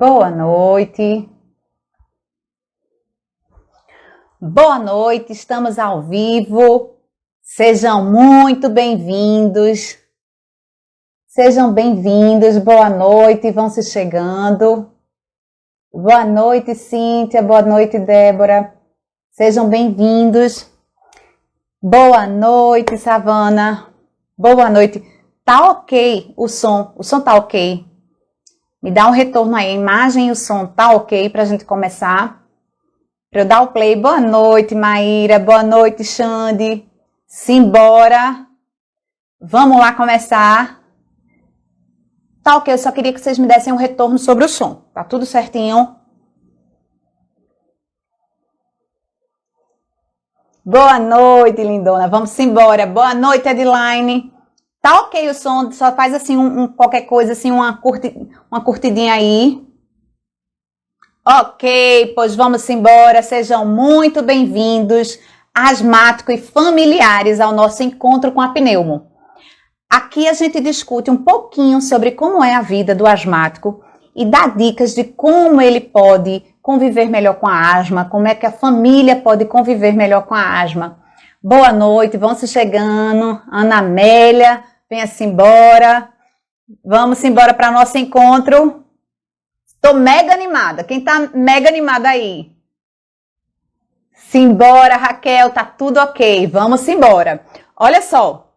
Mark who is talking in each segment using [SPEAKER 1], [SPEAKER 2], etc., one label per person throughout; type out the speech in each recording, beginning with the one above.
[SPEAKER 1] Boa noite. Boa noite, estamos ao vivo. Sejam muito bem-vindos. Sejam bem-vindos, boa noite, vão se chegando. Boa noite, Cíntia, boa noite, Débora. Sejam bem-vindos. Boa noite, Savana. Boa noite. Tá ok o som tá ok? Me dá um retorno aí, a imagem e o som tá ok pra gente começar? Pra eu dar o play. Boa noite, Maíra, boa noite, Xande. Simbora. Vamos lá começar. Tá ok, eu só queria que vocês me dessem um retorno sobre o som. Tá tudo certinho? Boa noite, lindona. Vamos embora. Boa noite, Edline. Tá ok o som, só faz assim qualquer coisa, assim, uma curtidinha aí. Ok, pois vamos embora. Sejam muito bem-vindos, asmáticos e familiares, ao nosso encontro com a Pneumo. Aqui a gente discute um pouquinho sobre como é a vida do asmático e dá dicas de como ele pode conviver melhor com a asma, como é que a família pode conviver melhor com a asma. Boa noite, vão se chegando. Ana Amélia, venha-se embora. Vamos embora para nosso encontro. Estou mega animada. Quem está mega animada aí? Simbora, Raquel, tá tudo ok. Vamos embora. Olha só.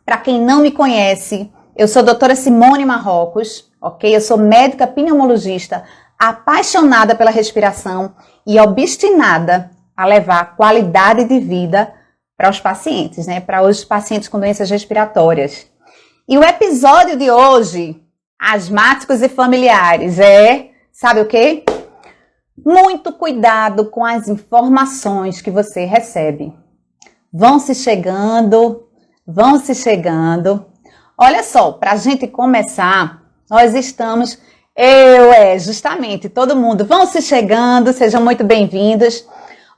[SPEAKER 1] Para quem não me conhece, eu sou a doutora Simone Marrocos, ok? Eu sou médica pneumologista, apaixonada pela respiração e obstinada a levar qualidade de vida para os pacientes, né? Para os pacientes com doenças respiratórias. E o episódio de hoje, asmáticos e familiares, sabe o quê? Muito cuidado com as informações que você recebe. Vão se chegando. Olha só, para a gente começar, nós estamos, justamente, todo mundo, vão se chegando, sejam muito bem-vindos.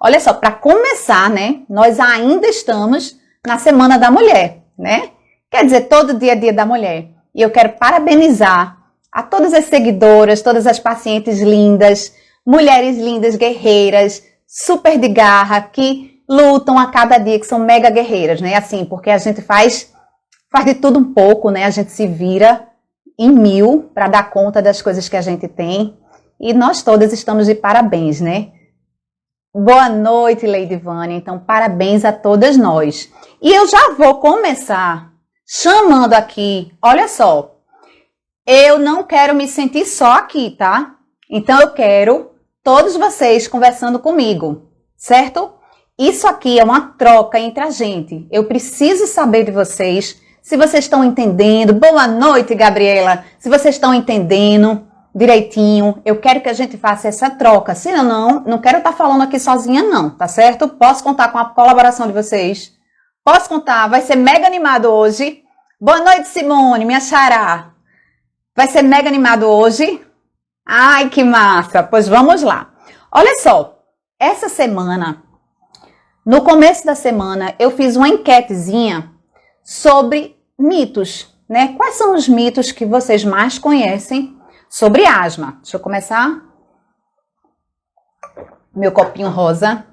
[SPEAKER 1] Olha só, para começar, né, nós ainda estamos na Semana da Mulher, né? Quer dizer, todo dia é Dia da Mulher. E eu quero parabenizar a todas as seguidoras, todas as pacientes lindas, mulheres lindas, guerreiras, super de garra, que lutam a cada dia, que são mega guerreiras, né? Assim, porque a gente faz de tudo um pouco, né? A gente se vira em 1000 para dar conta das coisas que a gente tem. E nós todas estamos de parabéns, né? Boa noite, Lady Vânia. Então, parabéns a todas nós. E eu já vou começar chamando aqui, olha só, eu não quero me sentir só aqui, tá? Então, eu quero todos vocês conversando comigo, certo? Isso aqui é uma troca entre a gente. Eu preciso saber de vocês, se vocês estão entendendo. Boa noite, Gabriela. Se vocês estão entendendo direitinho, eu quero que a gente faça essa troca. Se não quero estar falando aqui sozinha não, tá certo? Posso contar com a colaboração de vocês? Posso contar, vai ser mega animado hoje. Boa noite, Simone, minha xará. Vai ser mega animado hoje? Ai, que massa. Pois vamos lá. Olha só, essa semana... No começo da semana, eu fiz uma enquetezinha sobre mitos, né? Quais são os mitos que vocês mais conhecem sobre asma? Deixa eu começar. Meu copinho rosa.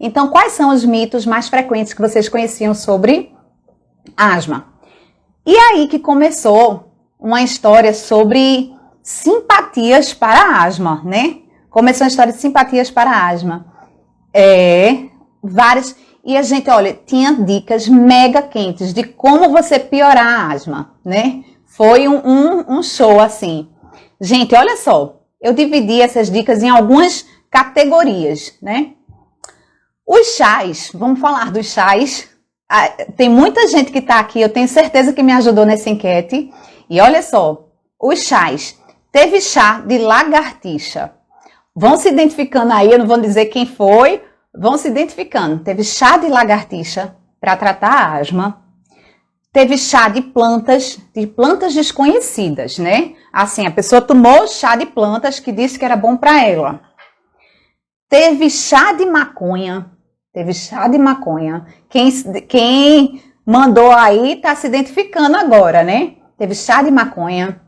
[SPEAKER 1] Então, quais são os mitos mais frequentes que vocês conheciam sobre asma? E aí que começou uma história sobre simpatias para a asma, né? Começou a história de simpatias para a asma. Várias, e a gente, olha, tinha dicas mega quentes de como você piorar a asma, né? Foi um show assim. Gente, olha só, eu dividi essas dicas em algumas categorias, né? Os chás, vamos falar dos chás. Tem muita gente que tá aqui, eu tenho certeza que me ajudou nessa enquete. E olha só, os chás. Teve chá de lagartixa. Vão se identificando aí, eu não vou dizer quem foi. Vão se identificando. Teve chá de lagartixa para tratar a asma. Teve chá de plantas desconhecidas, né? Assim, a pessoa tomou chá de plantas que disse que era bom para ela. Teve chá de maconha. Quem mandou aí tá se identificando agora, né? Teve chá de maconha.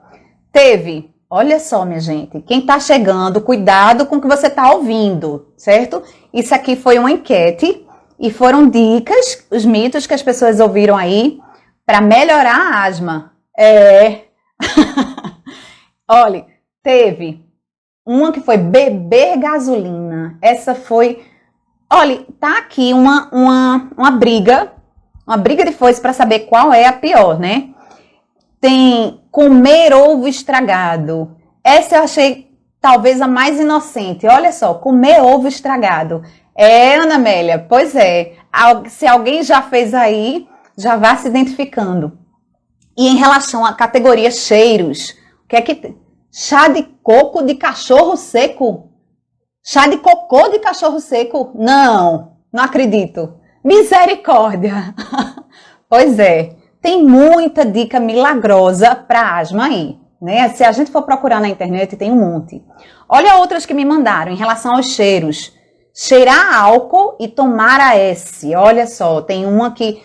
[SPEAKER 1] Teve olha só, minha gente, quem está chegando, cuidado com o que você está ouvindo, certo? Isso aqui foi uma enquete e foram dicas, os mitos que as pessoas ouviram aí para melhorar a asma. Olha, teve uma que foi beber gasolina. Essa foi... Olha, tá aqui uma briga de foice para saber qual é a pior, né? Tem comer ovo estragado. Essa eu achei talvez a mais inocente. Olha só, comer ovo estragado. Ana Amélia, pois é. Se alguém já fez aí, já vá se identificando. E em relação à categoria cheiros, o que é que tem? Chá de coco de cachorro seco? Chá de cocô de cachorro seco? Não acredito. Misericórdia. Pois é, tem muita dica milagrosa para asma aí, né? Se a gente for procurar na internet, tem um monte. Olha outras que me mandaram em relação aos cheiros. Cheirar álcool e tomar AS. Olha só, tem uma que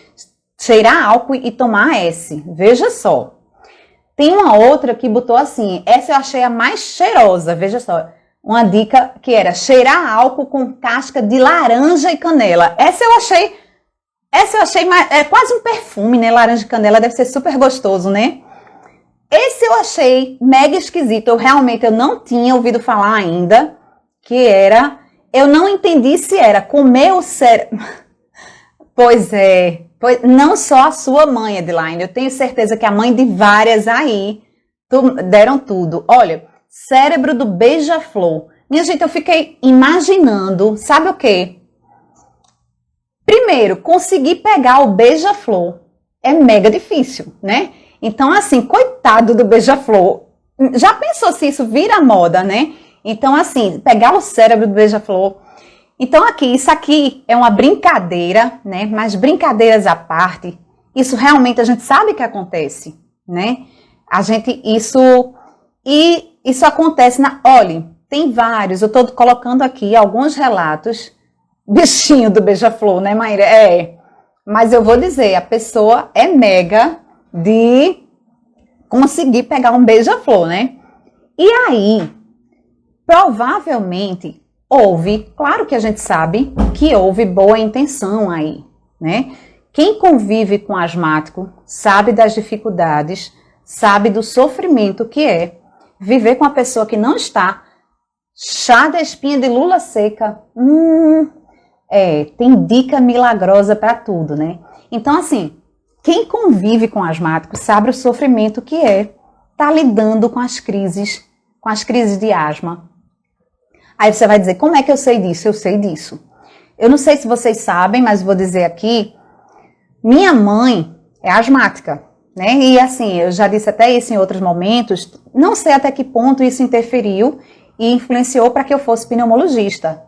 [SPEAKER 1] cheirar álcool e tomar AS. Veja só. Tem uma outra que botou assim, essa eu achei a mais cheirosa, veja só. Uma dica que era cheirar álcool com casca de laranja e canela. Essa eu achei mais, é quase um perfume, né? Laranja e canela deve ser super gostoso, né? Esse eu achei mega esquisito. Eu não tinha ouvido falar ainda, que era, eu não entendi se era comer o cérebro. Pois é, não só a sua mãe, Edline, eu tenho certeza que a mãe de várias aí deram tudo. Olha, cérebro do beija-flor. Minha gente, eu fiquei imaginando, sabe o quê? Primeiro, conseguir pegar o beija-flor é mega difícil, né? Então, assim, coitado do beija-flor. Já pensou se isso vira moda, né? Então, assim, pegar o cérebro do beija-flor. Então, isso aqui é uma brincadeira, né? Mas brincadeiras à parte, isso realmente a gente sabe que acontece, né? Isso acontece olha, tem vários, eu estou colocando aqui alguns relatos, bichinho do beija-flor, né, Maíra? Mas eu vou dizer, a pessoa é mega de conseguir pegar um beija-flor, né? E aí, provavelmente, claro que a gente sabe que houve boa intenção aí, né? Quem convive com asmático sabe das dificuldades, sabe do sofrimento que é viver com uma pessoa que não está. Chá da espinha de lula seca. Tem dica milagrosa para tudo, né? Então, assim, quem convive com asmático sabe o sofrimento que é estar lidando com as crises de asma. Aí você vai dizer, como é que eu sei disso? Eu sei disso. Eu não sei se vocês sabem, mas vou dizer aqui, minha mãe é asmática, né? E assim, eu já disse até isso em outros momentos, não sei até que ponto isso interferiu e influenciou para que eu fosse pneumologista.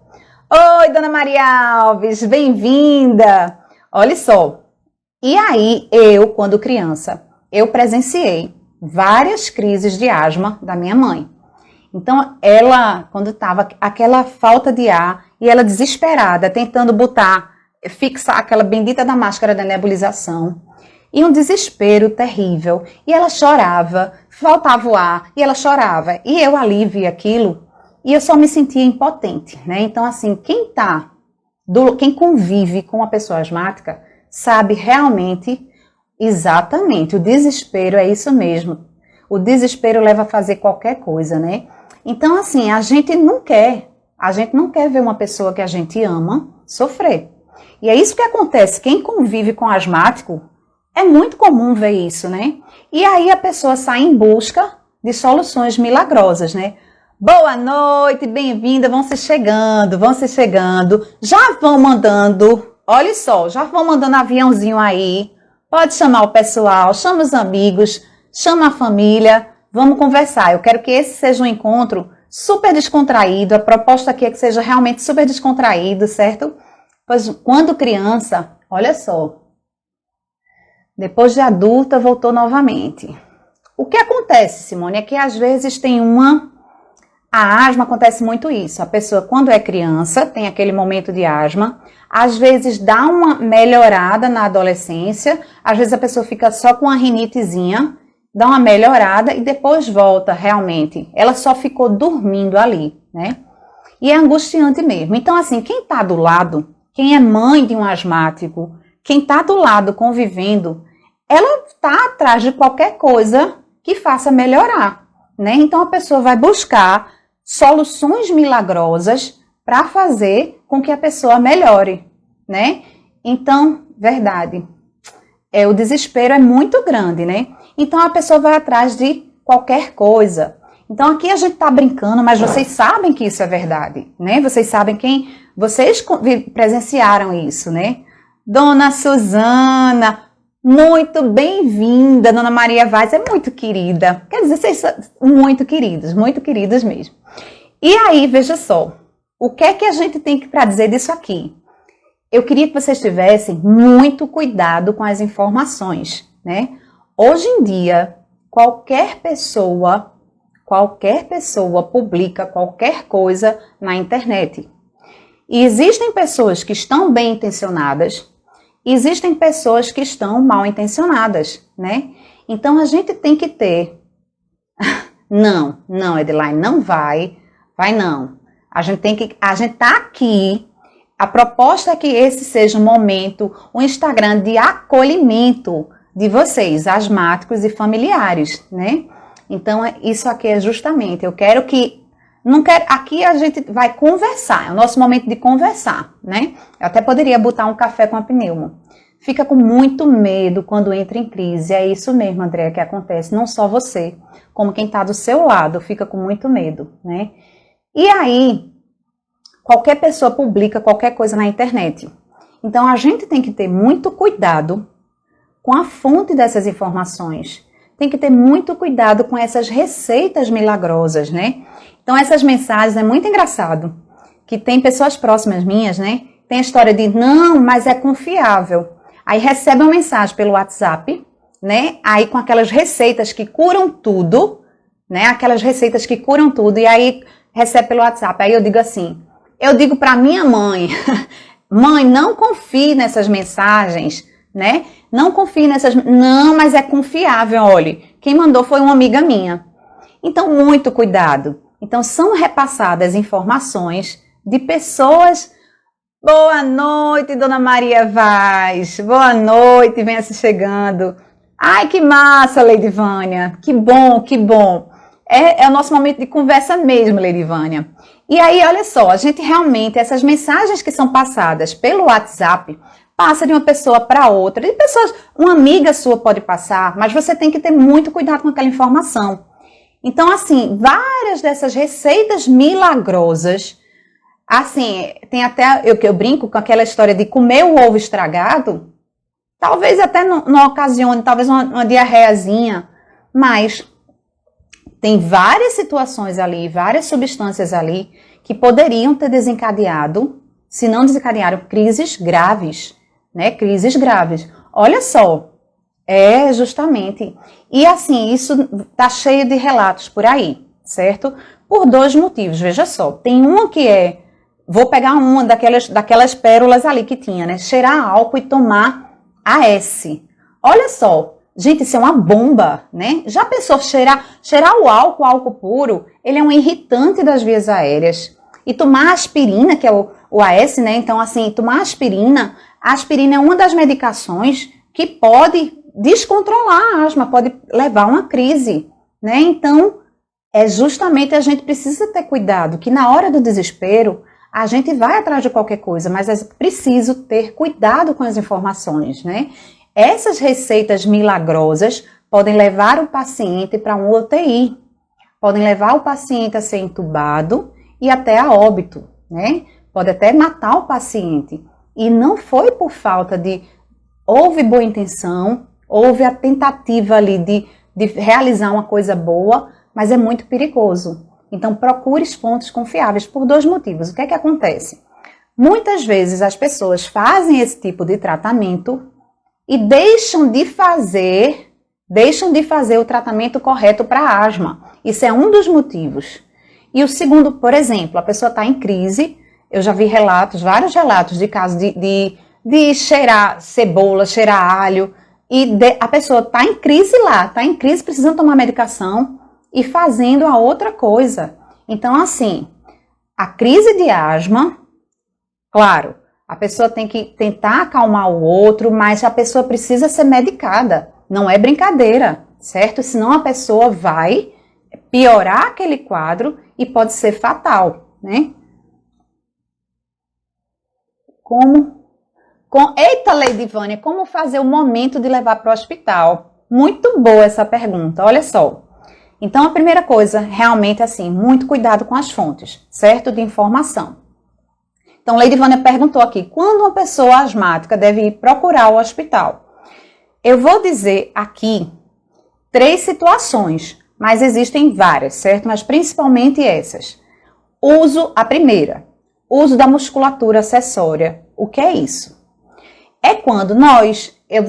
[SPEAKER 1] Oi, Dona Maria Alves, bem-vinda! Olha só, e aí quando criança, eu presenciei várias crises de asma da minha mãe. Então, ela, quando estava aquela falta de ar, e ela desesperada, tentando fixar aquela bendita da máscara da nebulização, e um desespero terrível, e ela chorava, faltava o ar, e ela chorava, e eu ali vi aquilo, e eu só me sentia impotente, né? Então, assim, quem convive com uma pessoa asmática, sabe realmente, exatamente, o desespero é isso mesmo. O desespero leva a fazer qualquer coisa, né? Então, assim, a gente não quer ver uma pessoa que a gente ama sofrer. E é isso que acontece, quem convive com asmático, é muito comum ver isso, né? E aí a pessoa sai em busca de soluções milagrosas, né? Boa noite, bem-vinda, vão se chegando, já vão mandando, olha só, já vão mandando aviãozinho aí, pode chamar o pessoal, chama os amigos, chama a família, vamos conversar. Eu quero que esse seja um encontro super descontraído, a proposta aqui é que seja realmente super descontraído, certo? Pois quando criança, olha só, depois de adulta voltou novamente. O que acontece, Simone, é que às vezes a asma acontece muito isso. A pessoa, quando é criança, tem aquele momento de asma, às vezes dá uma melhorada na adolescência, às vezes a pessoa fica só com uma rinitezinha, dá uma melhorada e depois volta realmente. Ela só ficou dormindo ali, né? E é angustiante mesmo. Então, assim, quem está do lado, quem é mãe de um asmático, quem está do lado convivendo, ela está atrás de qualquer coisa que faça melhorar, né? Então, a pessoa vai buscar soluções milagrosas para fazer com que a pessoa melhore, né? Então, verdade, o desespero é muito grande, né? Então, a pessoa vai atrás de qualquer coisa. Então, aqui a gente está brincando, mas vocês sabem que isso é verdade, né? Vocês sabem vocês presenciaram isso, né? Dona Suzana, muito bem-vinda. Dona Maria Vaz é muito querida. Quer dizer, vocês são muito queridas mesmo. E aí, veja só, o que é que a gente tem para dizer disso aqui? Eu queria que vocês tivessem muito cuidado com as informações, né? Hoje em dia, qualquer pessoa publica qualquer coisa na internet. E existem pessoas que estão bem intencionadas, existem pessoas que estão mal intencionadas, né? Então a gente tem que ter... Não, Edeline, não vai não. A gente tá aqui. A proposta é que esse seja um momento, um Instagram de acolhimento de vocês, asmáticos e familiares, né? Então, isso aqui é justamente, eu quero que... aqui a gente vai conversar, é o nosso momento de conversar, né? Eu até poderia botar um café com a pneumo. Fica com muito medo quando entra em crise, é isso mesmo, Andréa, que acontece, não só você, como quem está do seu lado, fica com muito medo, né? E aí, qualquer pessoa publica qualquer coisa na internet. Então, a gente tem que ter muito cuidado com a fonte dessas informações. Tem que ter muito cuidado com essas receitas milagrosas, né? Então, essas mensagens, é muito engraçado, que tem pessoas próximas minhas, né? Tem a história de, não, mas é confiável. Aí recebe uma mensagem pelo WhatsApp, né? Aí com aquelas receitas que curam tudo, né? Aquelas receitas que curam tudo, e aí recebe pelo WhatsApp. Aí eu digo assim, eu digo para minha mãe, mãe, não confie nessas mensagens, né? Não confie nessas... Não, mas é confiável, olha. Quem mandou foi uma amiga minha. Então, muito cuidado. Então, são repassadas informações de pessoas... Boa noite, Dona Maria Vaz. Boa noite, venha se chegando. Ai, que massa, Lady Vânia. Que bom, que bom. É o nosso momento de conversa mesmo, Lady Vânia. E aí, olha só, a gente realmente, essas mensagens que são passadas pelo WhatsApp, passa de uma pessoa para outra. Uma amiga sua pode passar, mas você tem que ter muito cuidado com aquela informação. Então, assim, várias dessas receitas milagrosas, assim, tem até, eu brinco com aquela história de comer o ovo estragado, talvez até não ocasione, talvez uma diarreazinha, mas tem várias situações ali, várias substâncias ali, que poderiam ter desencadeado, se não desencadearam, crises graves, né? Crises graves. Olha só, justamente. E assim, isso tá cheio de relatos por aí, certo? Por dois motivos, veja só. Tem uma que vou pegar uma daquelas pérolas ali que tinha, né? Cheirar álcool e tomar AS. Olha só, gente, isso é uma bomba, né? Já pensou cheirar o álcool puro, ele é um irritante das vias aéreas. E tomar aspirina, que é o AS, né? Então, assim, tomar aspirina é uma das medicações que pode descontrolar a asma, pode levar a uma crise, né? Então, justamente a gente precisa ter cuidado, que na hora do desespero, a gente vai atrás de qualquer coisa, mas é preciso ter cuidado com as informações, né? Essas receitas milagrosas podem levar o paciente para um UTI, podem levar o paciente a ser entubado e até a óbito, né? Pode até matar o paciente. E não foi por falta houve boa intenção, houve a tentativa ali de realizar uma coisa boa, mas é muito perigoso. Então, procure fontes confiáveis por dois motivos. O que é que acontece? Muitas vezes as pessoas fazem esse tipo de tratamento e deixam de fazer o tratamento correto para a asma. Isso é um dos motivos. E o segundo, por exemplo, a pessoa está em crise, eu já vi vários relatos de casos de cheirar cebola, cheirar alho, a pessoa está em crise lá, está em crise precisando tomar medicação e fazendo a outra coisa. Então, assim, a crise de asma, claro, a pessoa tem que tentar acalmar o outro, mas a pessoa precisa ser medicada. Não é brincadeira, certo? Senão a pessoa vai piorar aquele quadro e pode ser fatal, né? Eita, Lady Vânia, como fazer o momento de levar para o hospital? Muito boa essa pergunta, olha só. Então, a primeira coisa, realmente assim, muito cuidado com as fontes, certo? De informação. Então, Lady Vânia perguntou aqui, quando uma pessoa asmática deve ir procurar o hospital? Eu vou dizer aqui 3 situações, mas existem várias, certo? Mas principalmente essas. A primeira, uso da musculatura acessória. O que é isso? É quando eu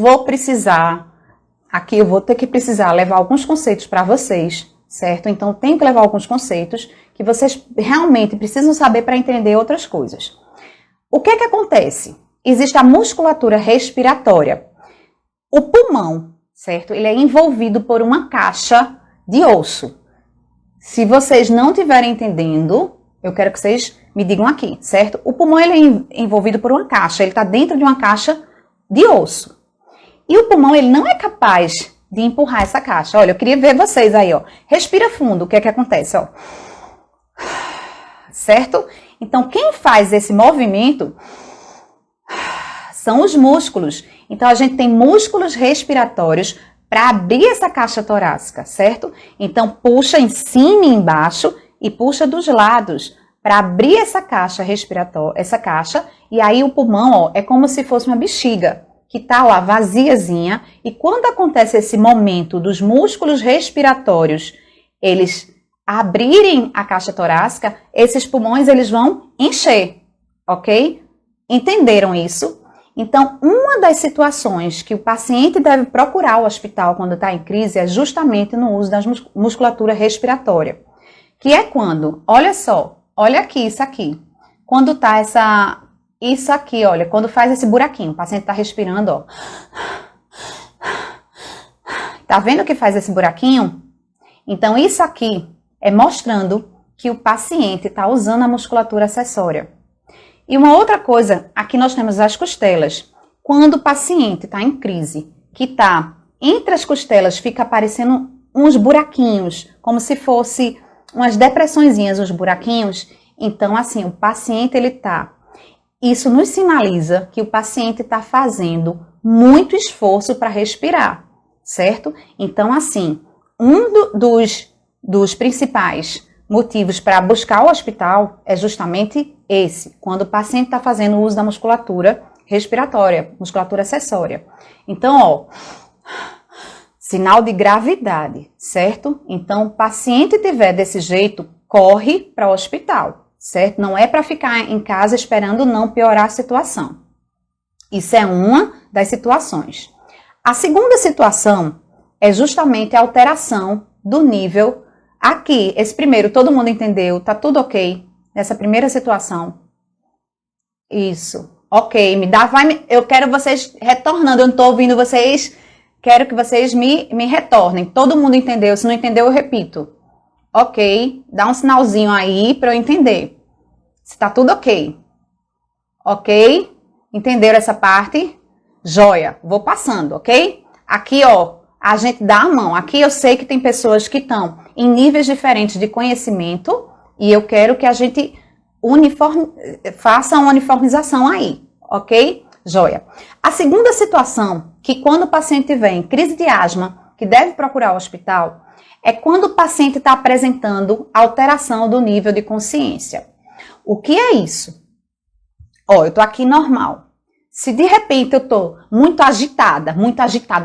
[SPEAKER 1] vou ter que precisar levar alguns conceitos para vocês, certo? Então, tenho que levar alguns conceitos que vocês realmente precisam saber para entender outras coisas. O que é que acontece? Existe a musculatura respiratória. O pulmão, certo? Ele é envolvido por uma caixa de osso. Se vocês não estiverem entendendo, eu quero que vocês me digam aqui, certo? O pulmão ele é envolvido por uma caixa, ele está dentro de uma caixa de osso. E o pulmão ele não é capaz de empurrar essa caixa. Olha, eu queria ver vocês aí, ó. Respira fundo, o que é que acontece, ó? Certo? Então, quem faz esse movimento são os músculos. Então, a gente tem músculos respiratórios para abrir essa caixa torácica, certo? Então, puxa em cima e embaixo e puxa dos lados para abrir essa caixa respiratória, e aí o pulmão, ó, é como se fosse uma bexiga que tá lá vaziazinha, e quando acontece esse momento dos músculos respiratórios, eles abrirem a caixa torácica, esses pulmões eles vão encher, ok? Entenderam isso? Então, uma das situações que o paciente deve procurar o hospital quando está em crise é justamente no uso da musculatura respiratória. Que é quando, olha só, olha aqui, isso aqui. Quando tá isso aqui, olha, quando faz esse buraquinho, o paciente tá respirando, ó. Tá vendo que faz esse buraquinho? Então, isso aqui é mostrando que o paciente tá usando a musculatura acessória. E uma outra coisa, aqui nós temos as costelas. Quando o paciente tá em crise, que tá entre as costelas, fica aparecendo uns buraquinhos, como se fosse umas depressõezinhas, uns buraquinhos. Então, assim, o paciente, isso nos sinaliza que o paciente está fazendo muito esforço para respirar, certo? Então, assim, dos principais motivos para buscar o hospital é justamente esse, quando o paciente está fazendo uso da musculatura respiratória, musculatura acessória. Então, ó, sinal de gravidade, certo? Então, o paciente tiver desse jeito, corre para o hospital, certo? Não é para ficar em casa esperando não piorar a situação. Isso é uma das situações. A segunda situação é justamente a alteração do nível. Aqui, esse primeiro, todo mundo entendeu? Tá tudo ok? Nessa primeira situação. Isso. Ok, eu quero vocês retornando, eu não tô ouvindo vocês. Quero que vocês me retornem. Todo mundo entendeu? Se não entendeu, eu repito. Ok, dá um sinalzinho aí para eu entender. Se tá tudo ok. Ok? Entenderam essa parte? Joia. Vou passando, ok? Aqui, ó, a gente dá a mão. Aqui eu sei que tem pessoas que estão em níveis diferentes de conhecimento e eu quero que a gente faça uma uniformização aí, ok? Joia. A segunda situação, que quando o paciente tiver em crise de asma, que deve procurar o hospital, é quando o paciente está apresentando alteração do nível de consciência. O que é isso? Ó, eu tô aqui normal. Se de repente eu tô muito agitada,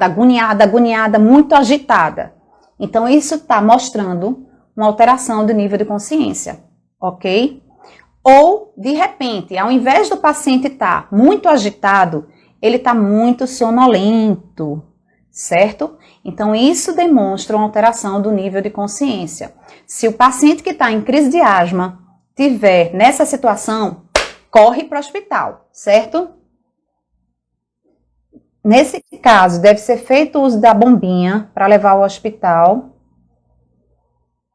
[SPEAKER 1] agoniada, muito agitada, então isso está mostrando uma alteração do nível de consciência, ok? Ou, de repente, ao invés do paciente estar muito agitado, ele está muito sonolento, certo? Então, isso demonstra uma alteração do nível de consciência. Se o paciente que está em crise de asma tiver nessa situação, corre para o hospital, certo? Nesse caso, deve ser feito o uso da bombinha para levar ao hospital.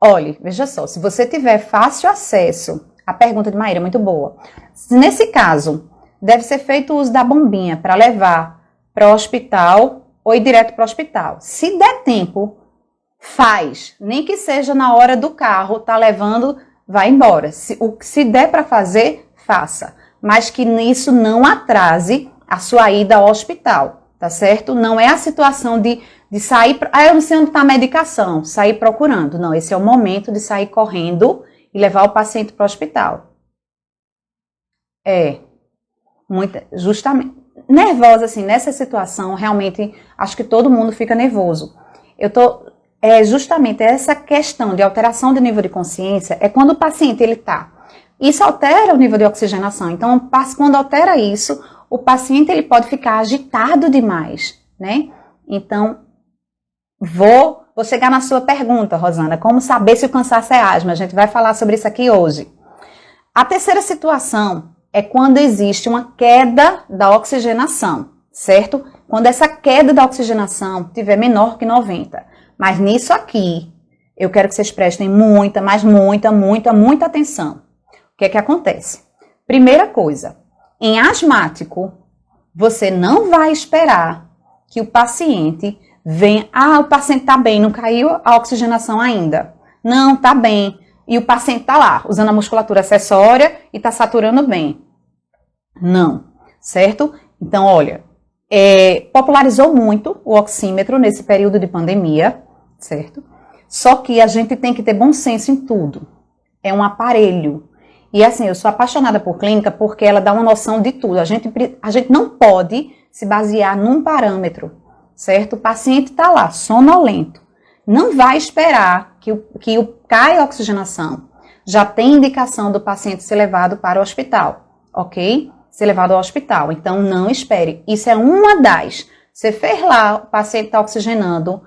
[SPEAKER 1] Olhe, veja só, se você tiver fácil acesso, a pergunta de Maíra é muito boa. Nesse caso, deve ser feito o uso da bombinha para levar para o hospital ou ir direto para o hospital. Se der tempo, faz. Nem que seja na hora do carro, tá levando, vai embora. Se der para fazer, faça. Mas que isso não atrase a sua ida ao hospital, tá certo? Não é a situação de sair, eu não sei onde está a medicação, sair procurando. Não, esse é o momento de sair correndo e levar o paciente para o hospital. Justamente, nervosa, assim, nessa situação, realmente, acho que todo mundo fica nervoso. Justamente essa questão de alteração do nível de consciência, é quando o paciente, isso altera o nível de oxigenação. Então, quando altera isso, o paciente, ele pode ficar agitado demais, né? Então, vou chegar na sua pergunta, Rosana, como saber se o cansaço é asma? A gente vai falar sobre isso aqui hoje. A terceira situação é quando existe uma queda da oxigenação, certo? Quando essa queda da oxigenação tiver menor que 90. Mas nisso aqui, eu quero que vocês prestem muita atenção. O que é que acontece? Primeira coisa, em asmático, você não vai esperar que o paciente venha, o paciente está bem, não caiu a oxigenação ainda. Não, está bem. E o paciente está lá, usando a musculatura acessória e está saturando bem. Não, certo? Então, olha, popularizou muito o oxímetro nesse período de pandemia, certo? Só que a gente tem que ter bom senso em tudo. É um aparelho. E assim, eu sou apaixonada por clínica porque ela dá uma noção de tudo. A gente não pode se basear num parâmetro, certo? O paciente está lá, sonolento. Não vai esperar que caia a oxigenação. Já tem indicação do paciente ser levado para o hospital, ok? Ser levado ao hospital. Então, não espere. Isso é uma das. Você fez lá, o paciente está oxigenando,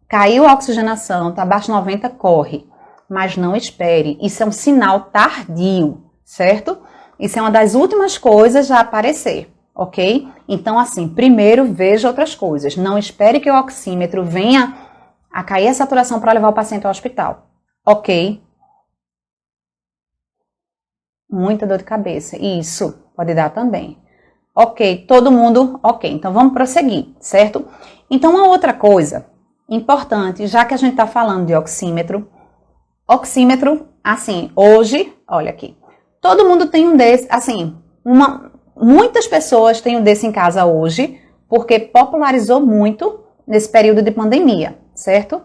[SPEAKER 1] caiu a oxigenação, está abaixo de 90, corre. Mas não espere. Isso é um sinal tardio, certo? Isso é uma das últimas coisas a aparecer, ok? Então, assim, primeiro veja outras coisas. Não espere que o oxímetro venha a cair a saturação para levar o paciente ao hospital, ok? Muita dor de cabeça. Isso, pode dar também. Ok, todo mundo, ok. Então, vamos prosseguir, certo? Então, uma outra coisa importante, já que a gente está falando de oxímetro, assim, hoje, olha aqui, todo mundo tem um desse, assim, muitas pessoas têm um desse em casa hoje, porque popularizou muito nesse período de pandemia, certo?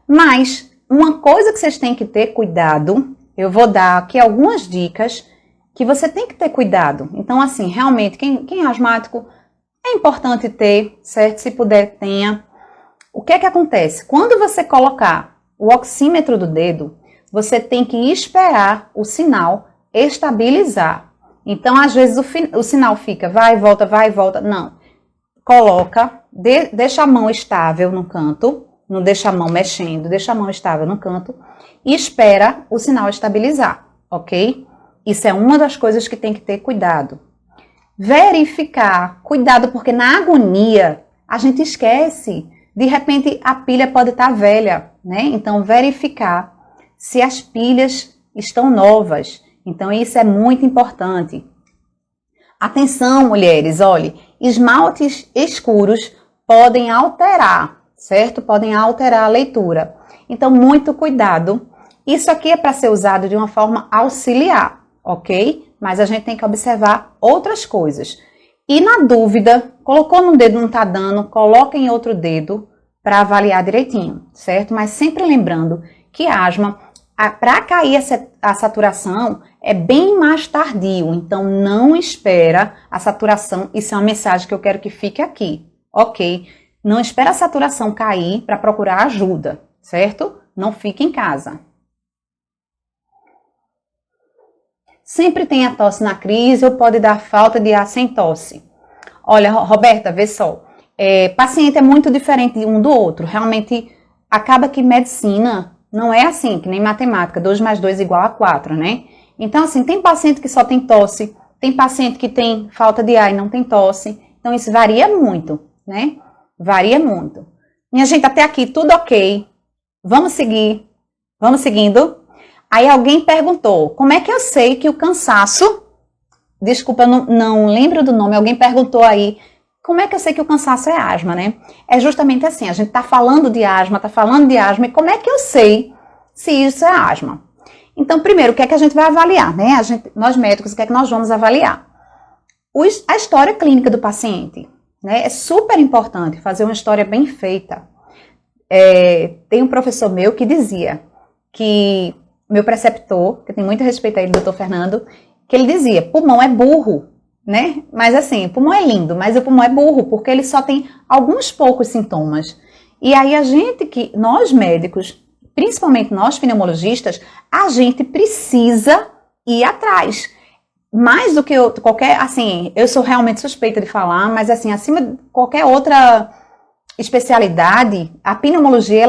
[SPEAKER 1] Mas, uma coisa que vocês têm que ter cuidado, eu vou dar aqui algumas dicas que você tem que ter cuidado. Então, assim, realmente, quem é asmático, é importante ter, certo? Se puder, tenha. O que é que acontece? Quando você colocar o oxímetro do dedo, você tem que esperar o sinal estabilizar. Então, às vezes, o sinal fica vai e volta. Não. Coloca, deixa a mão estável no canto, não deixa a mão mexendo, deixa a mão estável no canto e espera o sinal estabilizar, ok? Isso é uma das coisas que tem que ter cuidado. Verificar, cuidado, porque na agonia a gente esquece. De repente, a pilha pode estar velha, né? Então, verificar se as pilhas estão novas. Então, isso é muito importante. Atenção, mulheres, olhe, esmaltes escuros podem alterar, certo? Podem alterar a leitura. Então, muito cuidado. Isso aqui é para ser usado de uma forma auxiliar, ok? Mas a gente tem que observar outras coisas. E na dúvida, colocou num dedo, não está dando, coloca em outro dedo para avaliar direitinho, certo? Mas sempre lembrando que asma, para cair a saturação, é bem mais tardio. Então, não espera a saturação. Isso é uma mensagem que eu quero que fique aqui, ok? Não espera a saturação cair para procurar ajuda, certo? Não fique em casa. Sempre tem a tosse na crise ou pode dar falta de ar sem tosse. Olha, Roberta, vê só. Paciente é muito diferente um do outro. Realmente, acaba que medicina não é assim, que nem matemática. 2 mais 2 igual a 4, né? Então, assim, tem paciente que só tem tosse. Tem paciente que tem falta de ar e não tem tosse. Então, isso varia muito. né? Varia muito. Minha gente, até aqui tudo ok. Vamos seguir. Vamos seguindo. Aí alguém perguntou, como é que eu sei que o cansaço... Desculpa, eu não lembro do nome. Alguém perguntou aí, como é que eu sei que o cansaço é asma, né? É justamente assim, a gente tá falando de asma, e como é que eu sei se isso é asma? Então, primeiro, o que é que a gente vai avaliar, né? Nós médicos, o que é que nós vamos avaliar? A história clínica do paciente, né? É super importante fazer uma história bem feita. Tem um professor meu que dizia que, meu preceptor, que eu tenho muito respeito a ele, doutor Fernando, que ele dizia, pulmão é burro, né? Mas assim, o pulmão é lindo, mas o pulmão é burro, porque ele só tem alguns poucos sintomas. E aí nós médicos, principalmente nós pneumologistas, a gente precisa ir atrás. Mais do que qualquer, assim, eu sou realmente suspeita de falar, mas assim, acima de qualquer outra especialidade, a pneumologia,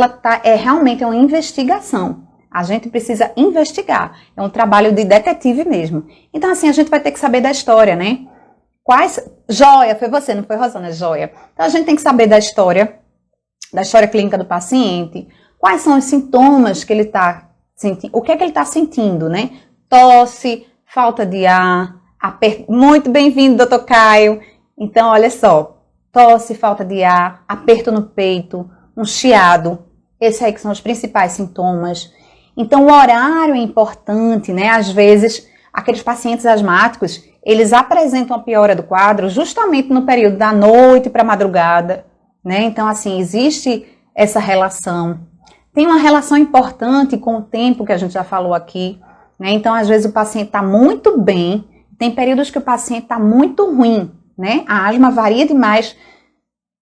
[SPEAKER 1] realmente uma investigação. A gente precisa investigar. É um trabalho de detetive mesmo. Então, assim, a gente vai ter que saber da história, né? Joia, foi você, não foi, Rosana? Joia. Então, a gente tem que saber da história clínica do paciente. Quais são os sintomas que ele está sentindo? O que é que ele está sentindo, né? Tosse, falta de ar, muito bem-vindo, doutor Caio. Então, olha só. Tosse, falta de ar, aperto no peito, um chiado. Esses aí que são os principais sintomas. Então, o horário é importante, né? Às vezes, aqueles pacientes asmáticos, eles apresentam a piora do quadro justamente no período da noite para a madrugada, né? Então, assim, existe essa relação. Tem uma relação importante com o tempo que a gente já falou aqui, né? Então, às vezes, o paciente está muito bem, tem períodos que o paciente está muito ruim, né? A asma varia demais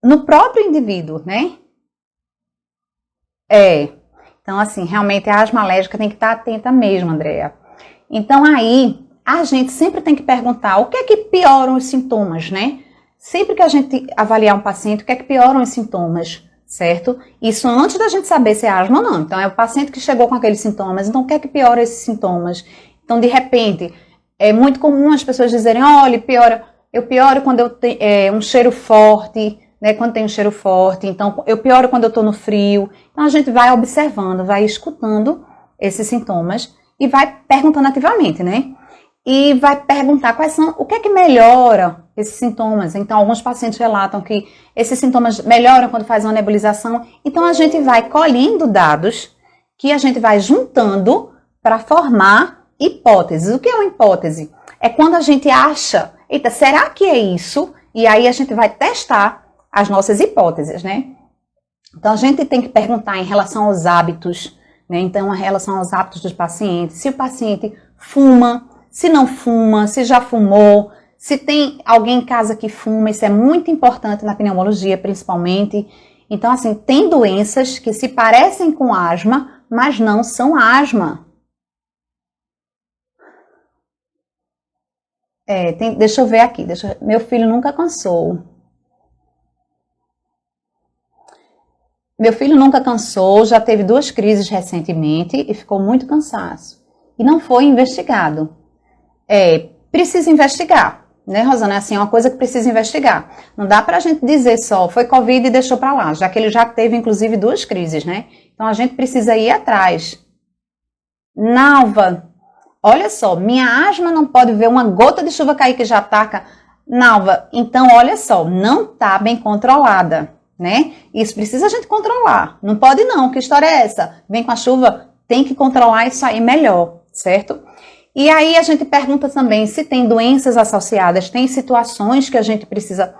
[SPEAKER 1] no próprio indivíduo, né? Então, assim, realmente a asma alérgica tem que estar atenta mesmo, Andréa. Então, aí, a gente sempre tem que perguntar o que é que pioram os sintomas, né? Sempre que a gente avaliar um paciente, o que é que pioram os sintomas, certo? Isso antes da gente saber se é asma ou não. Então, é o paciente que chegou com aqueles sintomas, então o que é que piora esses sintomas? Então, de repente, é muito comum as pessoas dizerem, olha, eu pioro quando eu tenho um cheiro forte, né, quando tem um cheiro forte, então eu pioro quando eu estou no frio. Então a gente vai observando, vai escutando esses sintomas e vai perguntando ativamente, né? E vai perguntar o que é que melhora esses sintomas. Então alguns pacientes relatam que esses sintomas melhoram quando faz uma nebulização. Então a gente vai colhendo dados que a gente vai juntando para formar hipóteses. O que é uma hipótese? É quando a gente acha, eita, será que é isso? E aí a gente vai testar as nossas hipóteses, né? Então, a gente tem que perguntar em relação aos hábitos, né? Então, em relação aos hábitos dos pacientes, se o paciente fuma, se não fuma, se já fumou, se tem alguém em casa que fuma, isso é muito importante na pneumologia, principalmente. Então, assim, tem doenças que se parecem com asma, mas não são asma. Deixa eu ver aqui, meu filho nunca cansou. Meu filho nunca cansou, já teve 2 crises recentemente e ficou muito cansado. E não foi investigado. Precisa investigar, né, Rosana? Assim, é uma coisa que precisa investigar. Não dá pra gente dizer só, foi Covid e deixou pra lá, já que ele já teve, inclusive, 2 crises, né? Então, a gente precisa ir atrás. Nalva, olha só, minha asma não pode ver uma gota de chuva cair que já ataca. Nalva, então, olha só, não tá bem controlada. Né? Isso precisa a gente controlar. Não pode não, que história é essa? Vem com a chuva, tem que controlar isso aí melhor, certo? E aí a gente pergunta também se tem doenças associadas, tem situações que a gente precisa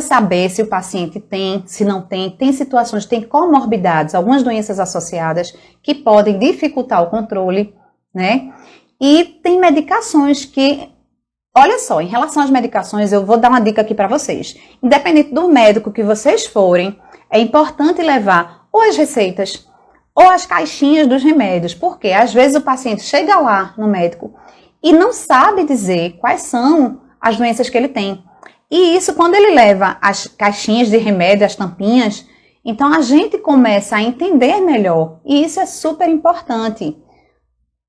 [SPEAKER 1] saber se o paciente tem, se não tem. Tem situações, tem comorbidades, algumas doenças associadas que podem dificultar o controle, né? E tem medicações que... Olha só, em relação às medicações, eu vou dar uma dica aqui para vocês. Independente do médico que vocês forem, é importante levar ou as receitas ou as caixinhas dos remédios, porque às vezes o paciente chega lá no médico e não sabe dizer quais são as doenças que ele tem. E isso, quando ele leva as caixinhas de remédio, as tampinhas, então a gente começa a entender melhor. E isso é super importante.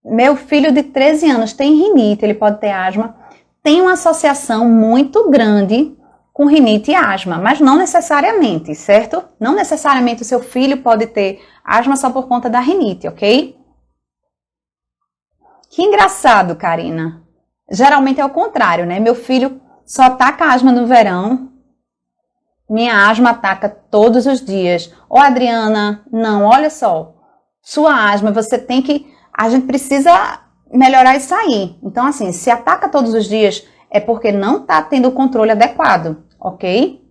[SPEAKER 1] Meu filho de 13 anos tem rinite, ele pode ter asma. Tem uma associação muito grande com rinite e asma, mas não necessariamente, certo? Não necessariamente o seu filho pode ter asma só por conta da rinite, ok? Que engraçado, Karina. Geralmente é o contrário, né? Meu filho só ataca asma no verão. Minha asma ataca todos os dias. Ô, Adriana, não, olha só. Sua asma, você tem que... A gente precisa melhorar isso aí. Então, assim, se ataca todos os dias, é porque não está tendo o controle adequado, ok?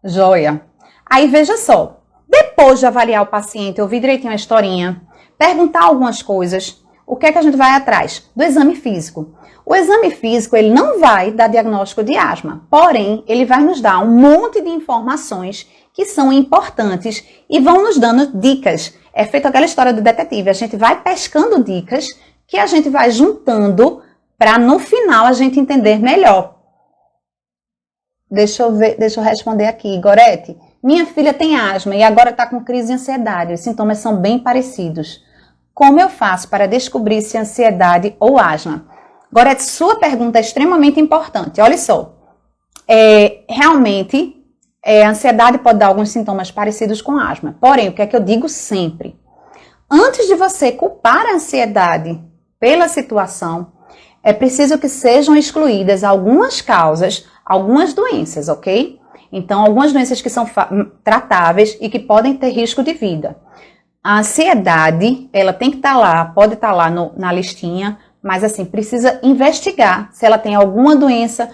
[SPEAKER 1] Joia. Aí, veja só. Depois de avaliar o paciente, ouvir direitinho a historinha, perguntar algumas coisas, o que é que a gente vai atrás? Do exame físico. O exame físico, ele não vai dar diagnóstico de asma, porém, ele vai nos dar um monte de informações que são importantes e vão nos dando dicas. É feito aquela história do detetive, a gente vai pescando dicas que a gente vai juntando para no final a gente entender melhor. Deixa eu responder aqui, Gorete. Minha filha tem asma e agora está com crise de ansiedade, os sintomas são bem parecidos. Como eu faço para descobrir se é ansiedade ou asma? Gorete, sua pergunta é extremamente importante. Olha só, realmente, a ansiedade pode dar alguns sintomas parecidos com asma. Porém, o que é que eu digo sempre? Antes de você culpar a ansiedade pela situação, é preciso que sejam excluídas algumas causas, algumas doenças, ok? Então, algumas doenças que são tratáveis e que podem ter risco de vida. A ansiedade, ela tem que estar lá, pode estar lá na listinha, mas assim, precisa investigar se ela tem alguma doença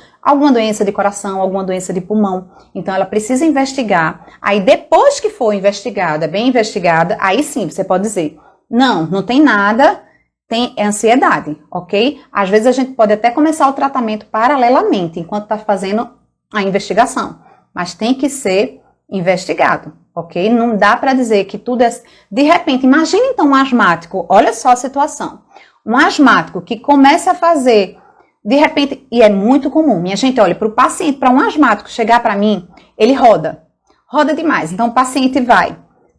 [SPEAKER 1] de coração, alguma doença de pulmão. Então, ela precisa investigar. Aí, depois que for investigada, bem investigada, aí sim, você pode dizer, não tem nada, é ansiedade, ok? Às vezes, a gente pode até começar o tratamento paralelamente, enquanto está fazendo a investigação. Mas tem que ser investigado, ok? Não dá para dizer que tudo é... De repente, imagine então um asmático, olha só a situação. Um asmático que começa a fazer, de repente, e é muito comum, minha gente, olha, para o paciente, para um asmático chegar para mim, ele roda demais. Então, o paciente vai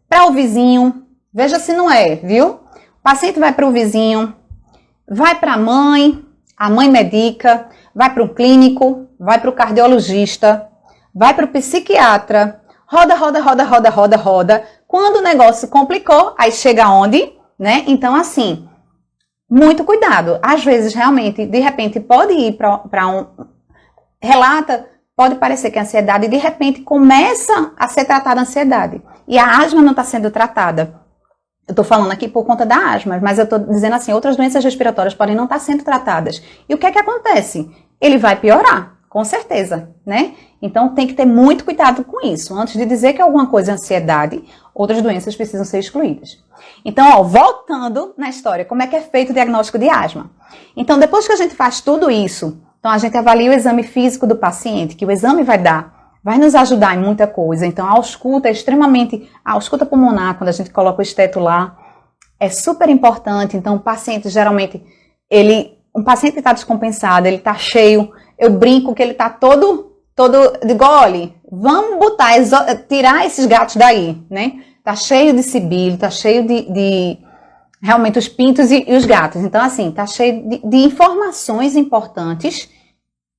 [SPEAKER 1] para o vizinho, veja se não é, viu? O paciente vai para o vizinho, vai para a mãe medica, vai para o clínico, vai para o cardiologista, vai para o psiquiatra, roda. Quando o negócio complicou, aí chega onde, né? Então, assim, muito cuidado. Às vezes, realmente, de repente, pode ir para relata, pode parecer que a ansiedade, de repente, começa a ser tratada a ansiedade. E a asma não está sendo tratada. Eu estou falando aqui por conta da asma, mas eu estou dizendo assim, outras doenças respiratórias podem não estar sendo tratadas. E o que é que acontece? Ele vai piorar, com certeza, né? Então, tem que ter muito cuidado com isso. Antes de dizer que alguma coisa é ansiedade, outras doenças precisam ser excluídas. Então, ó, voltando na história, como é que é feito o diagnóstico de asma? Então, depois que a gente faz tudo isso, então a gente avalia o exame físico do paciente, que o exame vai nos ajudar em muita coisa. Então, a ausculta é extremamente... A ausculta pulmonar, quando a gente coloca o esteto lá, é super importante. Então, o paciente, geralmente, um paciente que está descompensado, ele está cheio, eu brinco que ele está todo, digo, olha, vamos tirar esses gatos daí, né? Tá cheio de sibilo, tá cheio de realmente os pintos e os gatos. Então, assim, tá cheio de informações importantes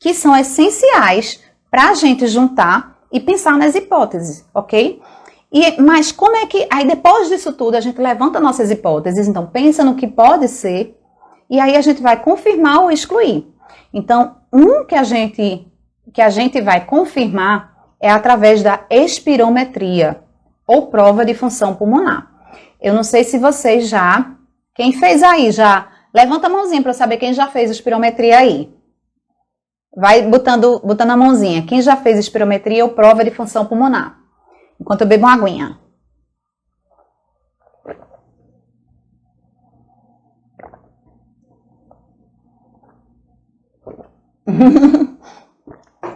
[SPEAKER 1] que são essenciais para a gente juntar e pensar nas hipóteses, ok? Mas como é que... Aí, depois disso tudo, a gente levanta nossas hipóteses, então, pensa no que pode ser, e aí a gente vai confirmar ou excluir. Então, que a gente vai confirmar é através da espirometria, ou prova de função pulmonar. Eu não sei se vocês quem fez aí já, levanta a mãozinha para eu saber quem já fez espirometria aí. Vai botando a mãozinha. Quem já fez espirometria ou prova de função pulmonar? Enquanto eu bebo uma aguinha.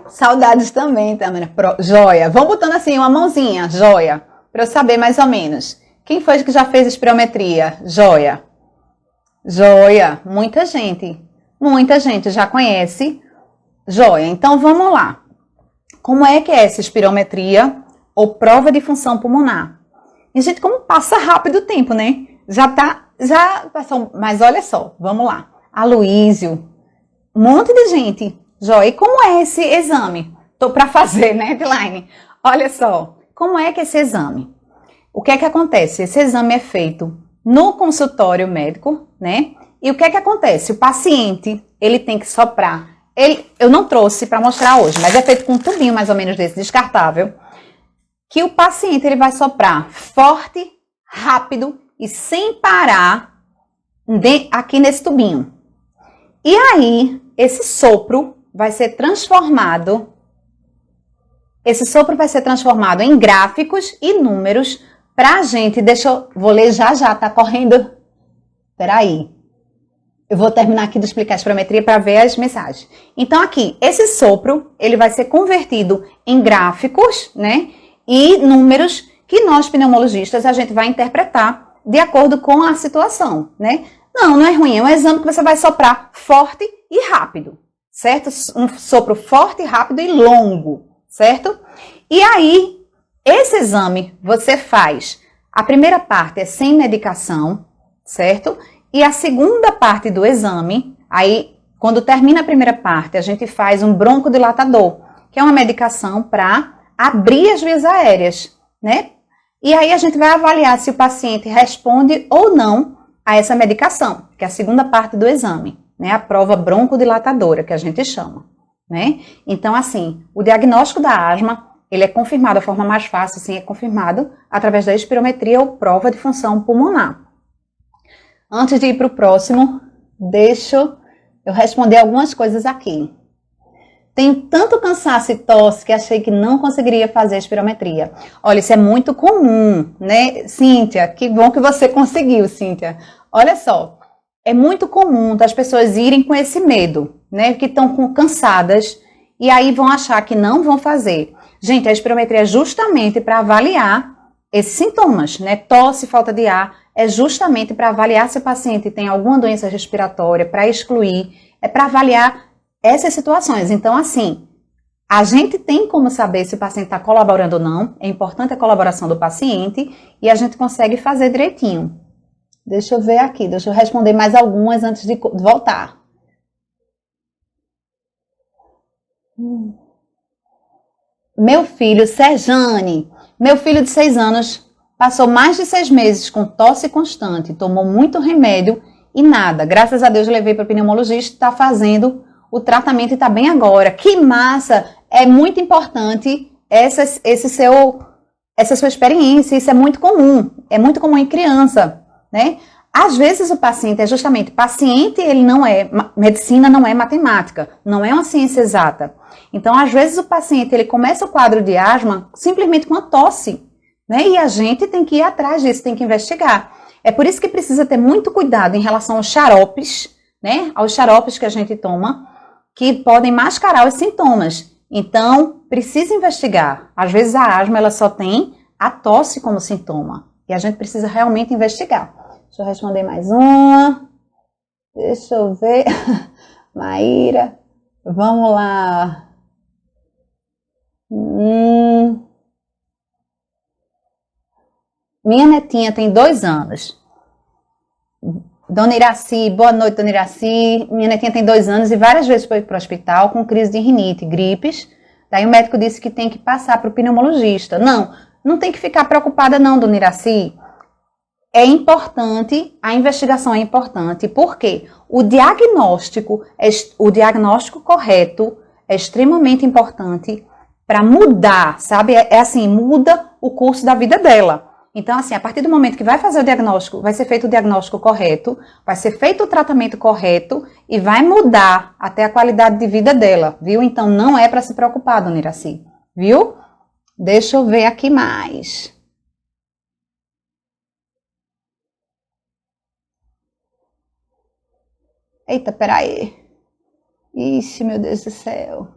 [SPEAKER 1] Saudades também, Tamara. Joia. Vão botando assim uma mãozinha, joia. Para eu saber mais ou menos. Quem foi que já fez espirometria? Joia. Joia. Muita gente já conhece. Joia. Então, vamos lá. Como é que é essa espirometria ou prova de função pulmonar? E, gente, como passa rápido o tempo, né? Já passou, mas olha só, vamos lá. Aloísio, um monte de gente. Joia, e como é esse exame? Tô para fazer, né, Edline? Olha só, como é que esse exame? O que é que acontece? Esse exame é feito no consultório médico, né? E o que é que acontece? O paciente, ele tem que soprar. Eu não trouxe para mostrar hoje, mas é feito com um tubinho mais ou menos desse, descartável, que o paciente ele vai soprar forte, rápido e sem parar aqui nesse tubinho. E aí, esse sopro vai ser transformado em gráficos e números pra gente. Vou ler já, tá correndo? Peraí. Eu vou terminar aqui de explicar a espirometria para ver as mensagens. Então aqui, esse sopro, ele vai ser convertido em gráficos, né? E números que nós pneumologistas a gente vai interpretar de acordo com a situação, né? Não é ruim, é um exame que você vai soprar forte e rápido, certo? Um sopro forte, rápido e longo, certo? E aí, esse exame você faz, a primeira parte é sem medicação, certo? E a segunda parte do exame, aí, quando termina a primeira parte, a gente faz um broncodilatador, que é uma medicação para abrir as vias aéreas, né? E aí a gente vai avaliar se o paciente responde ou não a essa medicação, que é a segunda parte do exame, né? A prova broncodilatadora, que a gente chama, né? Então, assim, o diagnóstico da asma, ele é confirmado, a forma mais fácil, assim, é confirmado através da espirometria ou prova de função pulmonar. Antes de ir para o próximo, deixa eu responder algumas coisas aqui. Tenho tanto cansaço e tosse que achei que não conseguiria fazer a espirometria. Olha, isso é muito comum, né? Cíntia, que bom que você conseguiu, Cíntia. Olha só, é muito comum das pessoas irem com esse medo, né? Que estão cansadas e aí vão achar que não vão fazer. Gente, a espirometria é justamente para avaliar esses sintomas, né? Tosse, falta de ar, é justamente para avaliar se o paciente tem alguma doença respiratória, para excluir, é para avaliar essas situações. Então, assim, a gente tem como saber se o paciente está colaborando ou não, é importante a colaboração do paciente e a gente consegue fazer direitinho. Deixa eu ver aqui, deixa eu responder mais algumas antes de voltar. Meu filho, Serjane, meu filho de 6 anos, passou mais de 6 meses com tosse constante, tomou muito remédio e nada. Graças a Deus levei para o pneumologista, está fazendo o tratamento e está bem agora. Que massa! É muito importante essa sua experiência, isso é muito comum em criança, né? Às vezes o paciente ele não é, medicina não é matemática, não é uma ciência exata. Então, às vezes o paciente, ele começa o quadro de asma simplesmente com uma tosse, né? E a gente tem que ir atrás disso, tem que investigar. É por isso que precisa ter muito cuidado em relação aos xaropes, né? Aos xaropes que a gente toma, que podem mascarar os sintomas. Então, precisa investigar. Às vezes a asma, ela só tem a tosse como sintoma. E a gente precisa realmente investigar. Deixa eu responder mais uma. Deixa eu ver. Maíra. Vamos lá. Minha netinha tem 2 anos. Dona Iraci, boa noite, Dona Iraci. Minha netinha tem 2 anos e várias vezes foi para o hospital com crise de rinite, gripes. Daí o médico disse que tem que passar para o pneumologista. Não tem que ficar preocupada não, Dona Iraci. É importante, a investigação é importante, porque o diagnóstico correto é extremamente importante para mudar, sabe? Assim, muda o curso da vida dela. Então, assim, a partir do momento que vai fazer o diagnóstico, vai ser feito o diagnóstico correto, vai ser feito o tratamento correto e vai mudar até a qualidade de vida dela, viu? Então, não é para se preocupar, Dona Iraci, viu? Deixa eu ver aqui mais. Eita, peraí. Ixi, meu Deus do céu.